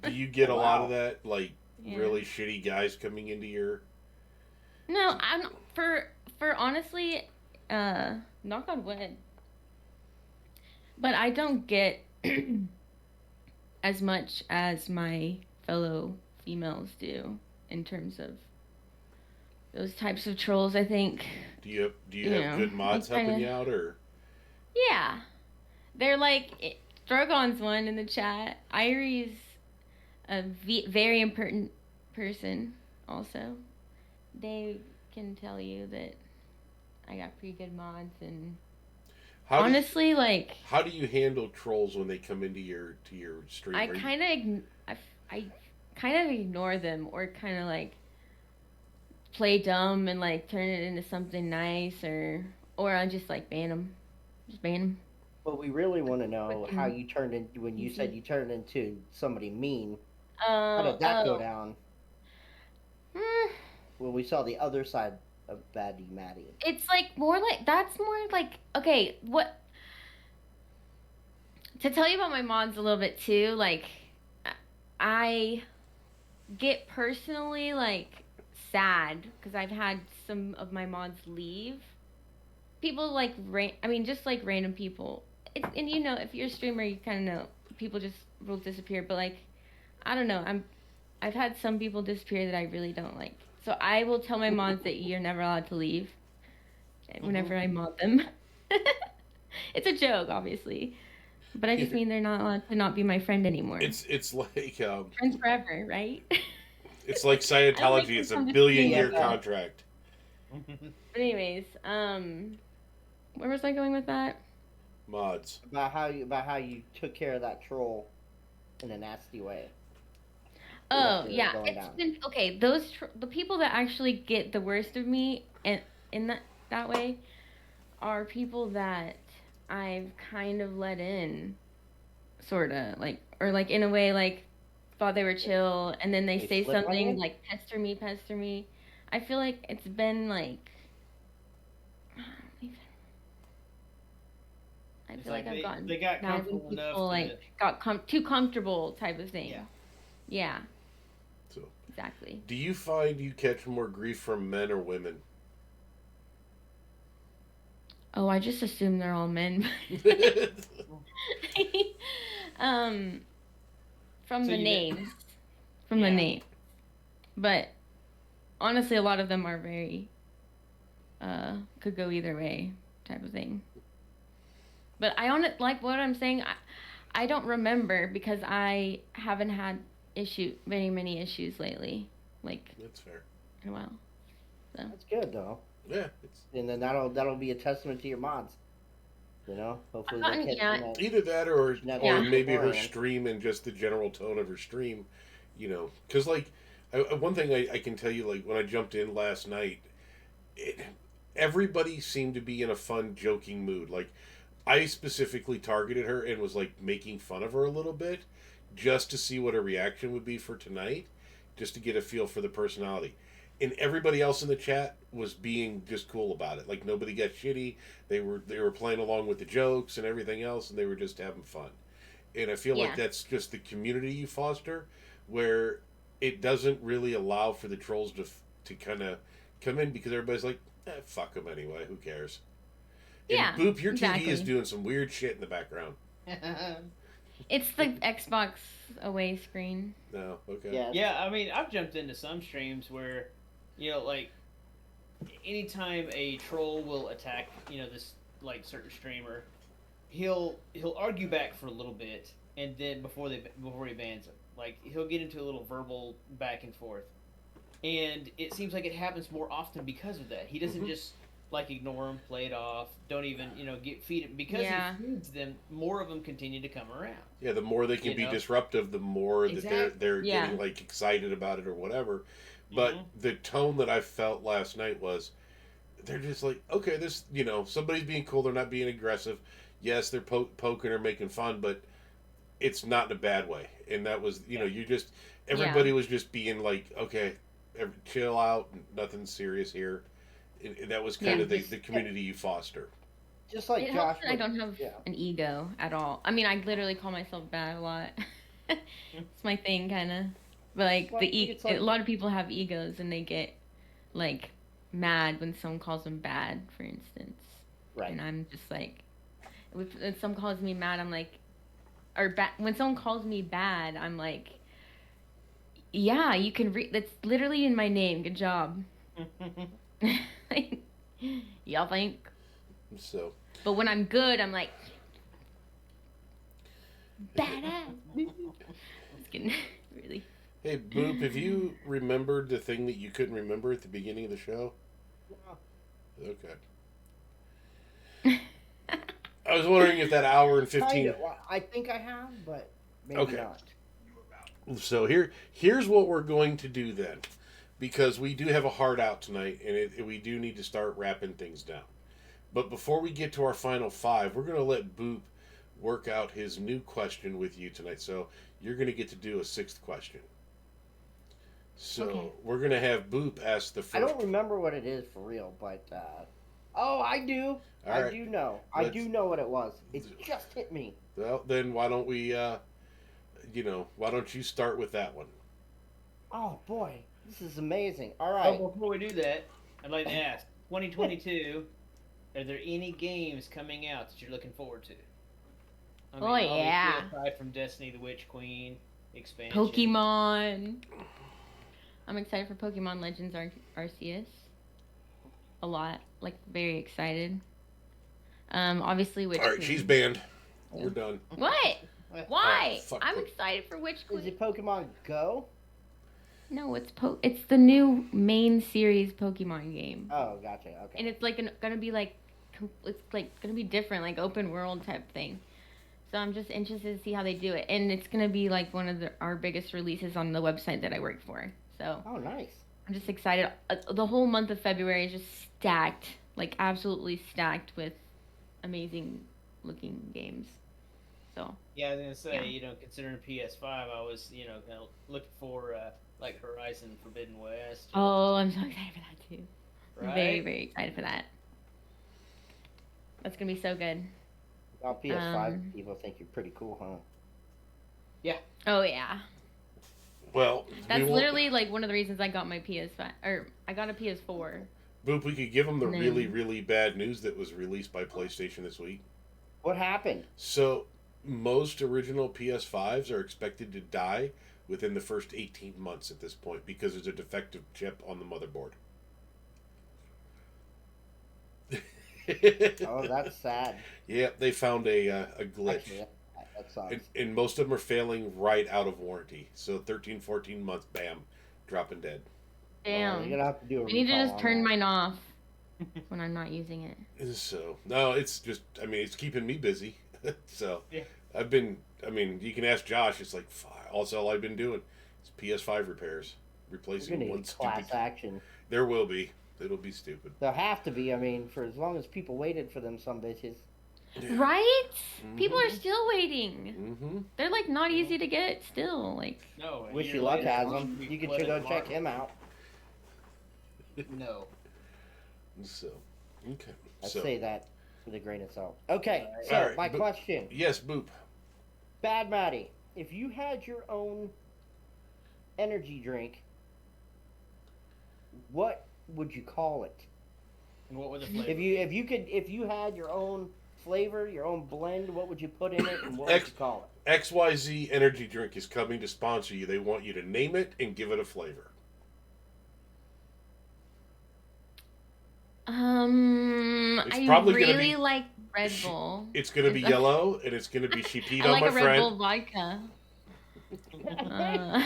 Do you get a lot of Wow. that, like Yeah. really shitty guys coming into your? No, I'm for honestly, knock on wood, but I don't get as much as my fellow females do in terms of those types of trolls. I think, Do you have good I mods kind helping of you out, or yeah. They're like Drogon's one in the chat. Irie's a very important person. Also, they can tell you that I got pretty good mods and how do you, honestly, like how do you handle trolls when they come into your stream? I Are you kind of I kind of ignore them or kind of like play dumb and like turn it into something nice or I just like ban them, just ban them. But we really want to Quick know how and you turned in when you said easy. you turned into somebody mean. How Oh, did that go oh. down? Hmm. When we saw the other side of Baddie Maddie. It's like more like that's more like okay, what to tell you about my mods a little bit too, like I get personally like sad because I've had some of my mods leave. People like I mean just like random people. And you know, if you're a streamer, you kind of know people just will disappear, but like I don't know, I've had some people disappear that I really don't like. So I will tell my mods that you're never allowed to leave whenever I mod them. It's a joke, obviously. But I just mean they're not allowed to not be my friend anymore. it's like Friends forever, right? it's like I don't make Scientology. them It's a come to billion stream year ever. contract. But anyways, where was I going with that? Mods. About how you took care of that troll in a nasty way. Oh After yeah, going it's down. been okay. The people that actually get the worst of me and in that way are people that I've kind of let in, sorta like or like in a way like thought they were chill, and then they They say flip on something you? like pester me. I feel like it's been like I It's feel like like I've gotten they got mad when comfortable enough people to like got too comfortable type of thing. yeah. Yeah, So, exactly. do you find you catch more grief from men or women? Oh, I just assume they're all men. um, from So the you know, names, from the yeah. name, but honestly, a lot of them are very could go either way type of thing. But I on it like what I'm saying. I don't remember because I haven't had many issues lately, like That's fair. in a while. So That's good though. Yeah, it's And then that'll be a testament to your mods. You know, I've hopefully they gotten catch yeah either that or that yeah. grief maybe her beforehand. stream and just the general tone of her stream. Because like one thing I can tell you, like when I jumped in last night, it, everybody seemed to be in a fun, joking mood. Like I specifically targeted her and was like making fun of her a little bit, just to see what her reaction would be for tonight, just to get a feel for the personality. And everybody else in the chat was being just cool about it. Like nobody got shitty. They were playing along with the jokes and everything else, and they were just having fun. And I feel like Yeah. that's just the community you foster, where it doesn't really allow for the trolls to kind of come in because everybody's like, fuck them anyway. Who cares? And Yeah, Boop, your TV is exactly. doing some weird shit in the background. It's the Xbox away screen. No, okay. Yeah. Yeah, I mean, I've jumped into some streams where, like anytime a troll will attack, this like certain streamer, he'll argue back for a little bit, and then before he bans him, like he'll get into a little verbal back and forth, and it seems like it happens more often because of that. He doesn't just like ignore him, play it off, don't even get feed it because Yeah. he feeds them. More of them continue to come around. Yeah, the more they can You be know? disruptive, the more that they're Yeah. getting like excited about it or whatever. But the tone that I felt last night was they're just like, okay, this somebody's being cool, they're not being aggressive. Yes, they're poking or making fun, but it's not in a bad way. And that was you just everybody was just being like, okay, chill out, nothing serious here. And that was kind Yeah. of the community you foster. Just like It Josh. helps that I don't have Yeah. an ego at all. I mean, I literally call myself bad a lot. It's my thing, kind of. But like Well, it's a like lot of people have egos and they get like mad when someone calls them bad, for instance. right. And I'm just like, if someone calls me mad, I'm like, when someone calls me bad, I'm like, yeah, you can read. That's literally in my name. Good job. Like, y'all think. So, But when I'm good, I'm like, badass. Just kidding. Really. hey, Boop, have you remembered the thing that you couldn't remember at the beginning of the show? Okay. I was wondering if that hour and 15. Kind of. Well, I think I have, but maybe Okay. not. So here's what we're going to do then, because we do have a hard out tonight, and we do need to start wrapping things down. But before we get to our final five, we're going to let Boop work out his new question with you tonight. So you're going to get to do a sixth question. So Okay. we're going to have Boop ask the first. I don't remember what it is for real, but oh, I do. All I right. do know. I do know what it was. It just hit me. Well, then why don't we, why don't you start with that one? Oh boy, this is amazing. All Oh, right. before we do that, I'd like to ask: 2022, are there any games coming out that you're looking forward to? I Oh, yeah. obviously, aside from Destiny, the Witch Queen expansion. Pokemon. I'm excited for Pokemon Legends Arceus. A lot. Like, very excited. Obviously, Witch All right, Queen. she's banned. We're done. What? Why? Oh, fuck I'm Pokemon. excited for Witch Is Queen. it Pokemon Go? No, it's the new main series Pokemon game. Oh, gotcha. Okay. And it's like gonna be like it's like gonna be different, like open world type thing. So I'm just interested to see how they do it, and it's gonna be like one of our biggest releases on the website that I work for. So Oh, nice. I'm just excited. The whole month of February is just stacked, like absolutely stacked with amazing looking games. So Yeah, I was gonna say, Yeah. considering PS5, I was, kind of looking for like Horizon Forbidden West. oh, I'm so excited for that too. Right? Very very excited for that. That's gonna be so good. On PS5, Um, people think you're pretty cool, huh? Oh yeah. Well, That's we won't- literally like one of the reasons I got my PS5 or I got a PS4. Boop, we could give them the No. really, really bad news that was released by PlayStation this week. What happened? So, most original PS5s are expected to die within the first 18 months at this point because there's a defective chip on the motherboard. Oh, that's sad. Yeah, they found a glitch. Actually, that sucks. And most of them are failing right out of warranty. So 13, 14 months, bam, dropping dead. Damn. You're gonna have to do a I need to recall just on turn that. mine off when I'm not using it. So, no, it's just, it's keeping me busy. So, Yeah. you can ask Josh, it's like, also all I've been doing is PS5 repairs. You're Replacing gonna one need class stupid. action. There will be. It'll be stupid. There'll have to be. I mean, for as long as people waited for them, some bitches. Right? Mhm. People are still waiting. Mm-hmm. They're like not easy to get still. Like No. a Wish year you luck later, has it them. should be You could flooded go with check market. him out. No. So, okay. I'd So, say that with a grain of salt. Okay, Alright. so Alright, my but- question, yes, Boop. Bad Maddie, if you had your own energy drink, what would you call it? And what would the flavor? If you had your own flavor, your own blend, what would you put in it, and what would X- you call it? XYZ Energy Drink is coming to sponsor you. They want you to name it and give it a flavor. It's I probably gonna really be- like Red Bull. It's going to be yellow, and it's going to be she peed I on like my a Red friend. Bull vodka. Uh,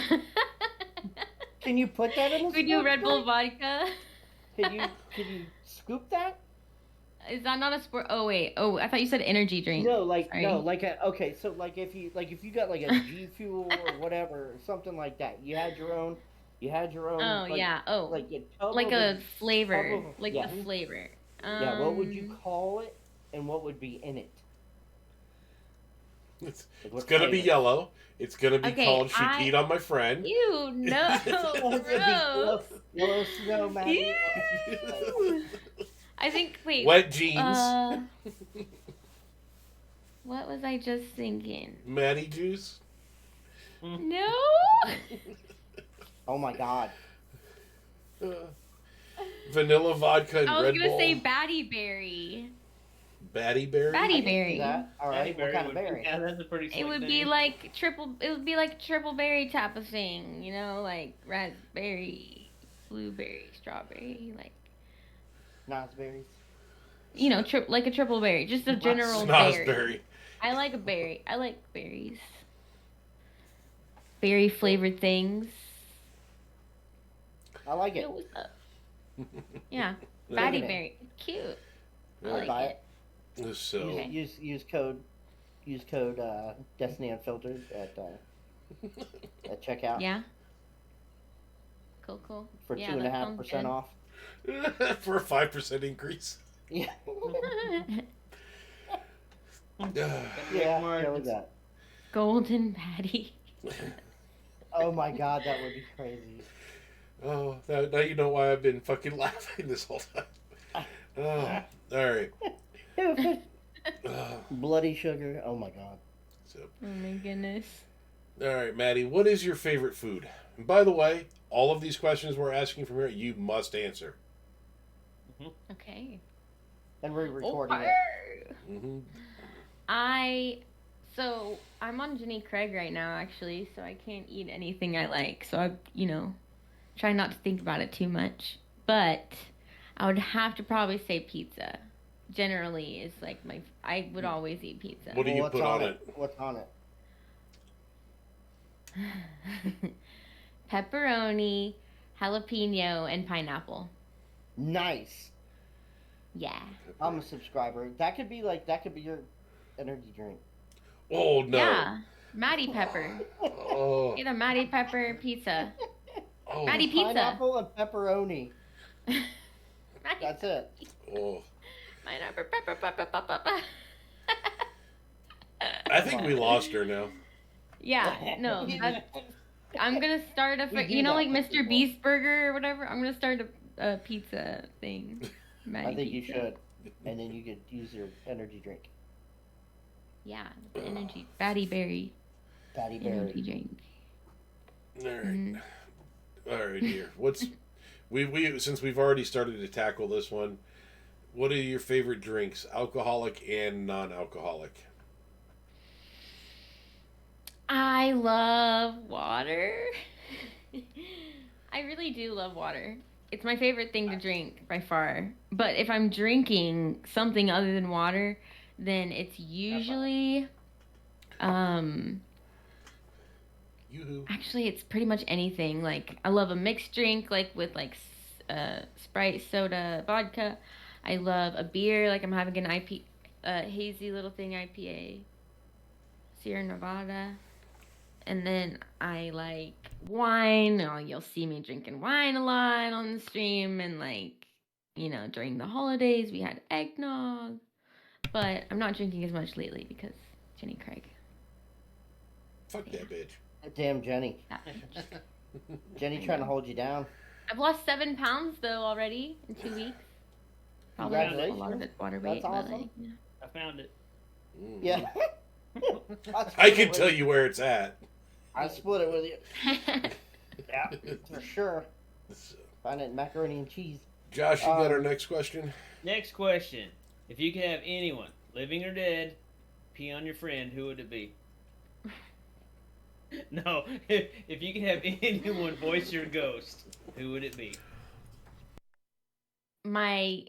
Can you put that in? we do Red Bull vodka. Can you scoop that? Is that not a sport? Oh wait. Oh, I thought you said energy drink. No, Sorry. okay, so like if you got like a G Fuel or whatever, or something like that. You had your own. Oh like, yeah. Oh, Like a tub like of a it. flavor. Tub of- Like yeah. the flavor. Yeah. What would you call it, and what would be in it? It's Like, what going to be flavor? yellow. It's going to be Okay, called She Peed on My Friend. Ew, no, gross. Yellow snow, Maddie. Ew. I think. Wait. Wet jeans. What was I just thinking? Maddie juice. No. Oh my god. Vanilla vodka and I was Red gonna Bull. say Batty Berry. Batty berry. Batty I can see berry. that. All right. What kind of berry? Yeah, that's a pretty slick It would name. be like triple. It would be like a triple berry type of thing, you know, like raspberry, blueberry, strawberry, like Nosberries. you know, like a triple berry, just a general berry. Snosberry. I like a berry. I like berries. Berry flavored things. I like it. Yo, what's up? Yeah, Yeah. Batty Digging it. berry, cute. I Yeah. like Buy it. it. So Okay. Use code Destiny Unfiltered at checkout Yeah. Cool. for Yeah, that sounds 2.5% good. off. for a 5% increase. Yeah. Make Yeah. margins. Go with that. Golden Batty. Oh my god, that would be crazy. Oh, now you know why I've been fucking laughing this whole time. Oh, all right. Bloody sugar. Oh my god. So, Oh my goodness. all right, Maddie, what is your favorite food? And by the way, all of these questions we're asking from here, you must answer. Okay. And we're recording it. Okay. Mm-hmm. I'm on Jenny Craig right now, actually, so I can't eat anything I like. So try not to think about it too much. But I would have to probably say pizza. Generally, is like I would always eat pizza. What do you What's put on it? What's on it? Pepperoni, jalapeno, and pineapple. Nice. Yeah. I'm a subscriber. That could be your energy drink. Oh no! Yeah. Matty Pepper. Oh, Get a Matty Pepper pizza. oh, Matty pizza. Pineapple and pepperoni. Matty That's it. oh. Pineapple pepper. I think we lost her now. Yeah, no, I'm gonna start We do you know, that like for Mr. people. Beast Burger or whatever. I'm gonna start a pizza thing. I think you pizza. should. And then you could use your energy drink. Yeah, the energy Batty Berry Patty energy berry. drink. All right, Mhm. all right, dear. What's we since we've already started to tackle this one? What are your favorite drinks, alcoholic and non-alcoholic? I love water. I really do love water. It's my favorite thing to drink by far. But if I'm drinking something other than water, then it's usually Yoo-hoo. actually it's pretty much anything. Like I love a mixed drink like with Sprite, soda, vodka. I love a beer like I'm having an hazy little thing IPA. Sierra Nevada. And then I like wine. Oh, you'll see me drinking wine a lot on the stream. And during the holidays, we had eggnog. But I'm not drinking as much lately because Jenny Craig. Fuck that bitch. Damn Jenny. That bitch. Jenny trying to hold you down. I've lost 7 pounds though already in 2 weeks. Probably a lot of Congratulations. it's water weight. That's but, awesome. yeah. I found it. Mm. Yeah. I can tell you where it's at. I split it with you. Yeah, for sure. So, Find it in macaroni and cheese. Josh, you got our next question? Next question. If you could have anyone, living or dead, pee on your friend, who would it be? No, if you could have anyone voice your ghost, who would it be? My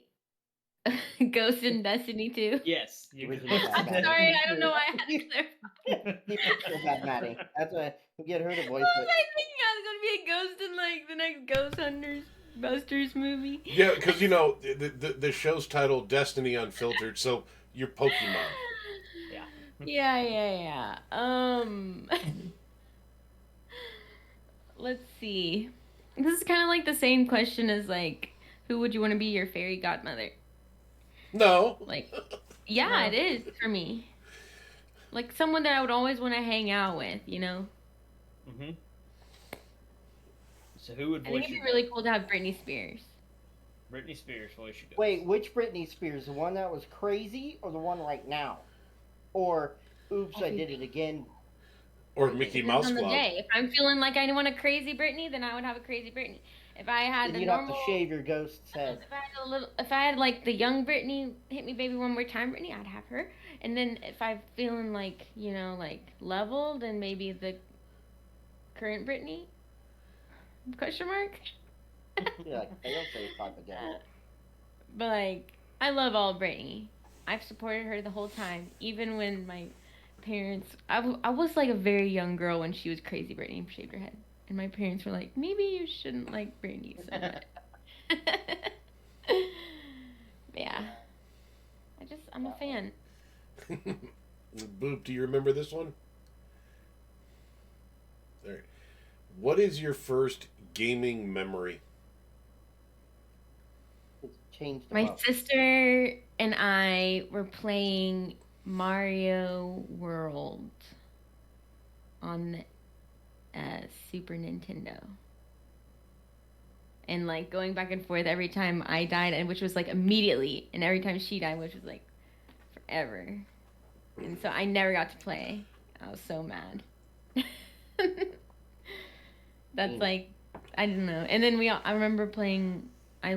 Ghost in Destiny 2. Yes. You could. Original I'm Batman. sorry, I don't know why I had to clarify. You feel bad, Maddie. That's why we get her to voice What was it. I thinking? I was gonna be a ghost in like the next Ghost Hunters Busters movie. Yeah, because the show's titled Destiny Unfiltered, so you're Pokemon. Yeah. Let's see. This is kind of like the same question as like, who would you want to be your fairy godmother? No. Like, yeah, it is for me. Like someone that I would always want to hang out with, you know? Mm-hmm. So who would I think voice it'd be your really cool to have Britney Spears. Britney Spears voice your ghost? Wait, which Britney Spears? The one that was crazy or the one right now? Or, oops, I did it again? Or Mickey Depends Mouse on the Club. day. If I'm feeling like I want a crazy Britney, then I would have a crazy Britney. If I had And the you'd have to normal, shave your ghost's head. if I had like the young Britney, hit me baby one more time Britney, I'd have her. And then if I'm feeling like like leveled, then maybe the current Britney? Question mark. You're like, I don't say fuck again. But like, I love all Britney. I've supported her the whole time, even when my parents. I was like a very young girl when she was crazy Britney and shaved her head, and my parents were like, maybe you shouldn't like Britney so much. Yeah, I'm a fan. Boop, do you remember this one? All right. What is your first gaming memory? It's changed them My up. sister and I were playing Mario World on Super Nintendo. And like going back and forth every time I died, and which was like immediately, and every time she died, which was like forever. And so I never got to play. I was so mad. That's like, I don't know. And then I remember playing. I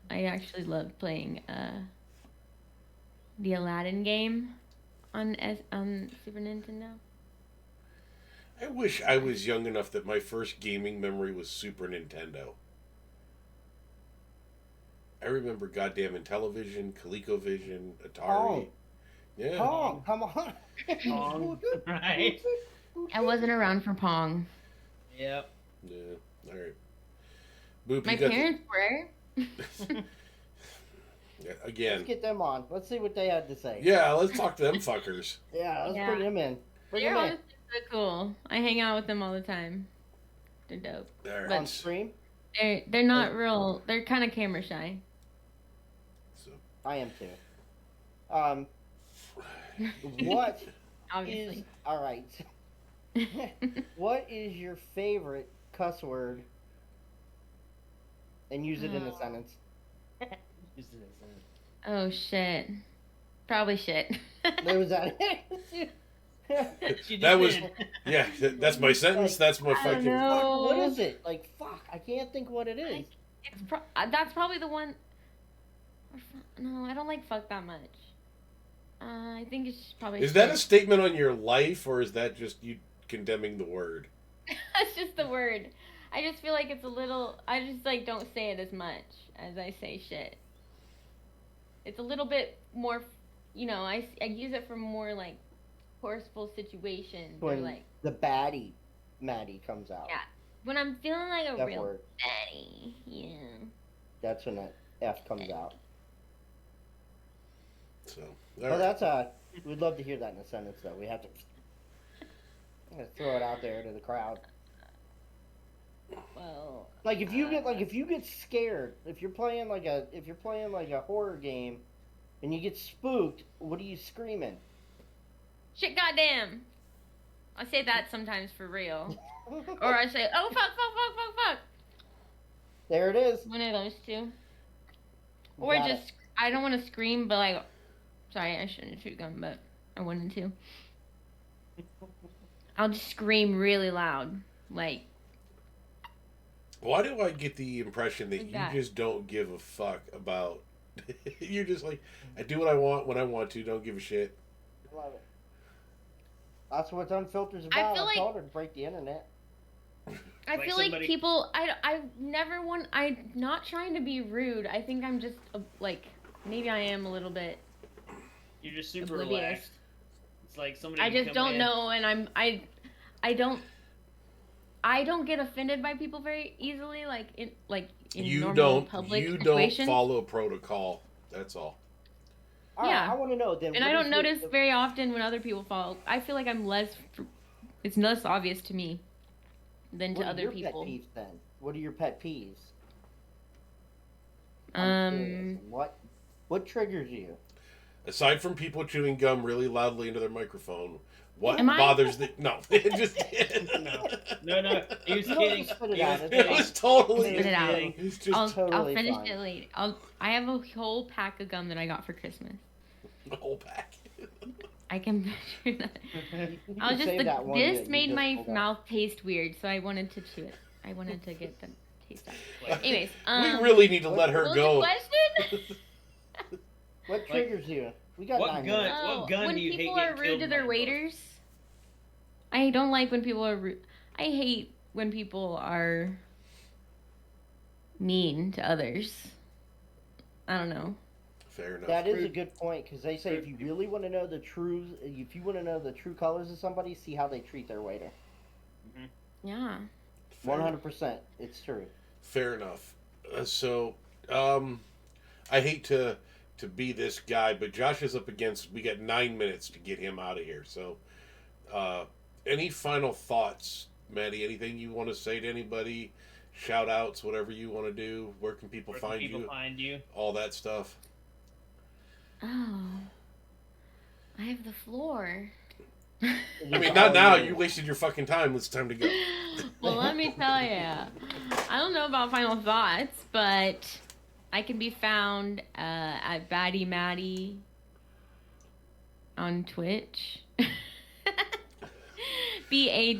actually loved playing the Aladdin game on Super Nintendo. I wish I was young enough that my first gaming memory was Super Nintendo. I remember goddamn Intellivision, ColecoVision, Atari. Pong. Yeah. Pong, come on. Pong, right? I wasn't around for Pong. Yep. Yeah. All right. Boop, My you got parents were. Yeah, again. Let's get them on. Let's see what they had to say. Yeah, let's talk to them fuckers. Yeah, let's Yeah. bring them in. Bring They're them in. honestly so cool. I hang out with them all the time. They're dope. All right. But- On stream? They're not real. They're kind of camera shy. So, I am too. What Obviously. is all right? What is your favorite cuss word? And use it in a sentence. Oh shit. Probably shit. There was that. She That was- did. yeah, that's my sentence. That's my I don't fucking. know. What is it? Like fuck, I can't think what it is. That's probably the one. No, I don't like fuck that much. I think it's probably. Is that a shit. statement on your life, or is that just you condemning the word? That's just the word. I just feel like it's a little. I just like don't say it as much as I say shit. It's a little bit more. I use it for more like forceful situations or When like the baddie Maddie comes out. Yeah. when I'm feeling like a F real word. daddy. Yeah. That's when that F comes out. So, Well, that's we'd love to hear that in a sentence, though. We have to throw it out there to the crowd. Well. Like if you get scared, if you're playing like a horror game, and you get spooked, what are you screaming? Shit, goddamn. I say that sometimes for real, or I say, oh fuck. There it is. One of those two. You Or got just, I don't want to scream, but like, sorry, I shouldn't have shoot gun, but I wanted to. I'll just scream really loud, like. why do I get the impression that Like you that. just don't give a fuck about? You're just like, I do what I want when I want to. Don't give a shit. Love it. That's what Unfiltered's I about. feel I like- told her to break the internet. I Like feel somebody- like people. I never want. I'm not trying to be rude. I think I'm just like maybe I am a little bit You're just super oblivious. relaxed. It's like somebody. I can just come don't in. know, and I don't get offended by people very easily. Like in You normal don't. public You don't situations. follow protocol. That's all. All right, Yeah. I want to know then. And what I is don't your- notice very often when other people follow. I feel like it's less obvious to me than to what are other your people. Pet peeves then? What are your pet peeves? I'm curious. What triggers you? Aside from people chewing gum really loudly into their microphone, what Am I? bothers the no? Just No. He was You don't kidding. just spit it He out, was it's It kidding. was totally. Spit it out. It's just I'll totally finish fine. it later. I have a whole pack of gum that I got for Christmas. the whole pack. I can picture that. You I was can just save like, that one this that you made just my pulled out. mouth taste weird, so I wanted to chew it. I wanted to get the taste out. Like, Anyways, we really need to what- let her what was the go. question? What triggers you? We got what 9 gun- minutes. Oh, what gun when do you hate people getting are rude killed to by their the most? waiters. I don't like when people are rude. I hate when people are mean to others. I don't know. Fair enough. That is a Rude- good point because they say if you really want to know the true, if you want to know the true colors of somebody, see how they treat their waiter. Yeah. 100%, it's true. Fair enough. I hate to be this guy, but Josh is up against. We got 9 minutes to get him out of here. So, any final thoughts, Maddie? Anything you want to say to anybody? Shout outs, whatever you want to do. Where can people Where find can people you? find you? All that stuff. Oh. I have the floor. I mean, not now. You wasted your fucking time. It's time to go. Well, let me tell you. I don't know about final thoughts, but I can be found at Batty Maddie on Twitch.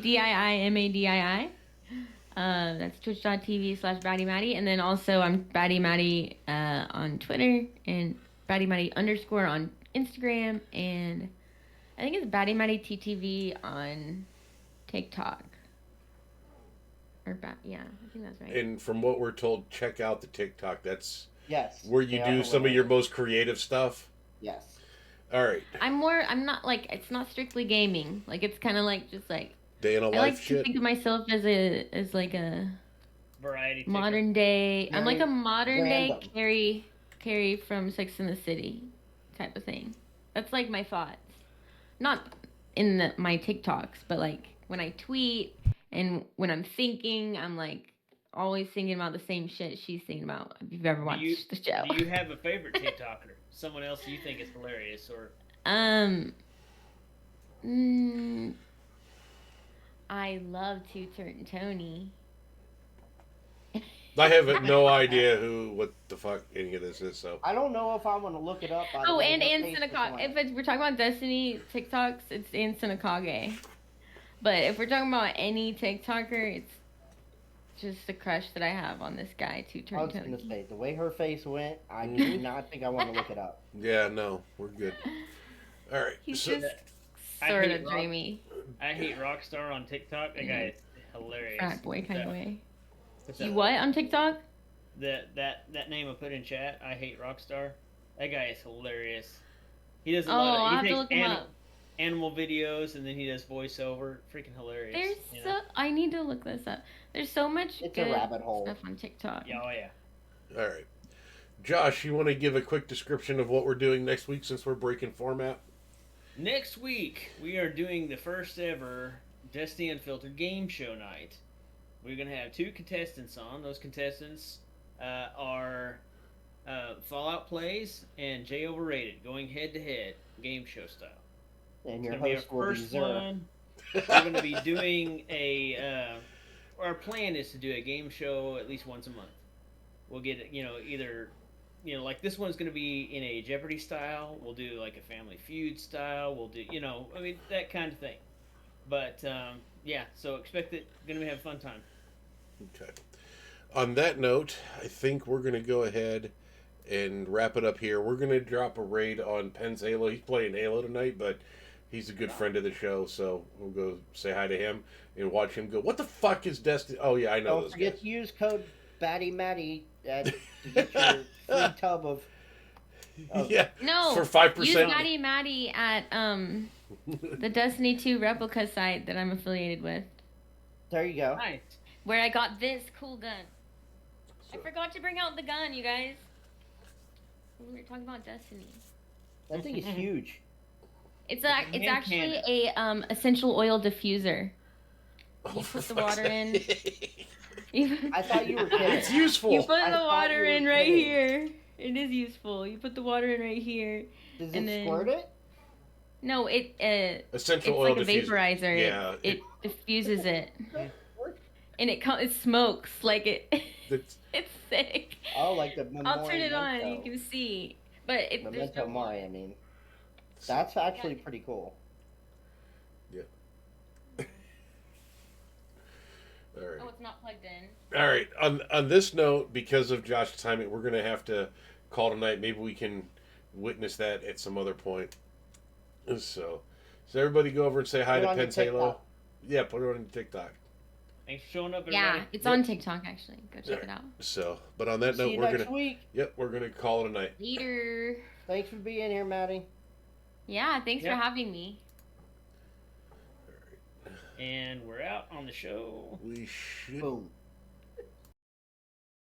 BADIIMADII. That's twitch.tv/Batty Maddie. And then also I'm Batty Maddie on Twitter and Batty Maddie _ on Instagram. And I think it's Batty Maddie TTV on TikTok. Yeah, I think that's right. And from what we're told, check out the TikTok. That's Yes. where you they do are some of hilarious. your most creative stuff. Yes. All right. I'm not like, it's not strictly gaming. Like, it's kind of like, just like, Day in a I life like to shit. think of myself as like a Variety. ticker. modern day. I'm like a Very modern day random. Carrie from Sex and the City type of thing. That's like my thoughts. Not in my TikToks, but like when I tweet and when I'm thinking, I'm like always thinking about the same shit she's thinking about. If you've ever watched the show. Do you have a favorite TikToker? Someone else you think is hilarious, or I love Two Turn Tony. I have no idea what the fuck any of this is. So I don't know if I want to look it up. By the Oh, way, and her Ann face was Sinakage. blank. If we're talking about Destiny TikToks, it's Ann Sinakage. But if we're talking about any TikToker, it's just the crush that I have on this guy, Two I Turn was gonna Tony. say the way her face went, I do not think I want to look it up. yeah, no, we're good. All right. He's So, just I sort hate of Rock- dreamy, I hate Rockstar on TikTok. That guy is hilarious. frat boy kind of way. What's You that? what on TikTok? That name I put in chat. I hate Rockstar. That guy is hilarious. He does a Oh, lot I'll of. have He to takes look him up. animal videos and then he does voiceover. Freaking hilarious. There's you know? I need to look this up. There's so much It's a good rabbit hole. stuff on TikTok. Yeah, oh yeah. all right. Josh, you want to give a quick description of what we're doing next week since we're breaking format? Next week we are doing the first ever Destiny Unfiltered game show night. We're gonna have 2 contestants on. Those contestants are Fallout Plays and Jay Overrated, going head to head, game show style. And It's your gonna be our host will be first Zero. one. We're going to be doing our plan is to do a game show at least once a month. We'll get, either, like this one's going to be in a Jeopardy style. We'll do like a Family Feud style. We'll do, that kind of thing. But, yeah, so expect it. Going to have a fun time. Okay. On that note, I think we're going to go ahead and wrap it up here. We're going to drop a raid on Penn's Halo. He's playing Halo tonight, but he's a good friend of the show, so we'll go say hi to him and watch him go, what the fuck is Destiny? Oh, yeah, I know Don't those forget guys. to use code BattyMatty to get your free tub of. Yeah, No, for 5%. use Maddie Maddie at the Destiny 2 replica site that I'm affiliated with, There you go. Nice. where I got this cool gun. I forgot to bring out the gun, you guys. We were talking about Destiny. That thing is huge. It's hand actually cannon. a essential oil diffuser. Oh, You for put the fuck's water in. sake. You, I thought you were kidding. It's useful. you put I the thought water you were in right kidding. here. It is useful. You put the water in right here. Does and it then- squirt it? No, it's Essential like oil a diffuser. vaporizer. Yeah, It diffuses it, Squirt? and it smokes like it. It's, It's sick. Oh, like the I'll turn it on. You Memento. can see, but there's Memento no Mori, I mean. That's actually pretty cool. All right. Oh, it's not plugged in. All right. On this note, because of Josh's timing, we're gonna have to call tonight. Maybe we can witness that at some other point. So everybody go over and say hi Put it to on your Penn Halo. TikTok. Yeah, put it on TikTok. Thanks for showing up, everybody. Yeah, it's on TikTok actually. Go check it out. So, but on that See note, you we're next gonna. week. Yep, we're gonna call it a night. Later. Thanks for being here, Maddie. Yeah, thanks Yep. for having me. And we're out on the show. We should. Boom.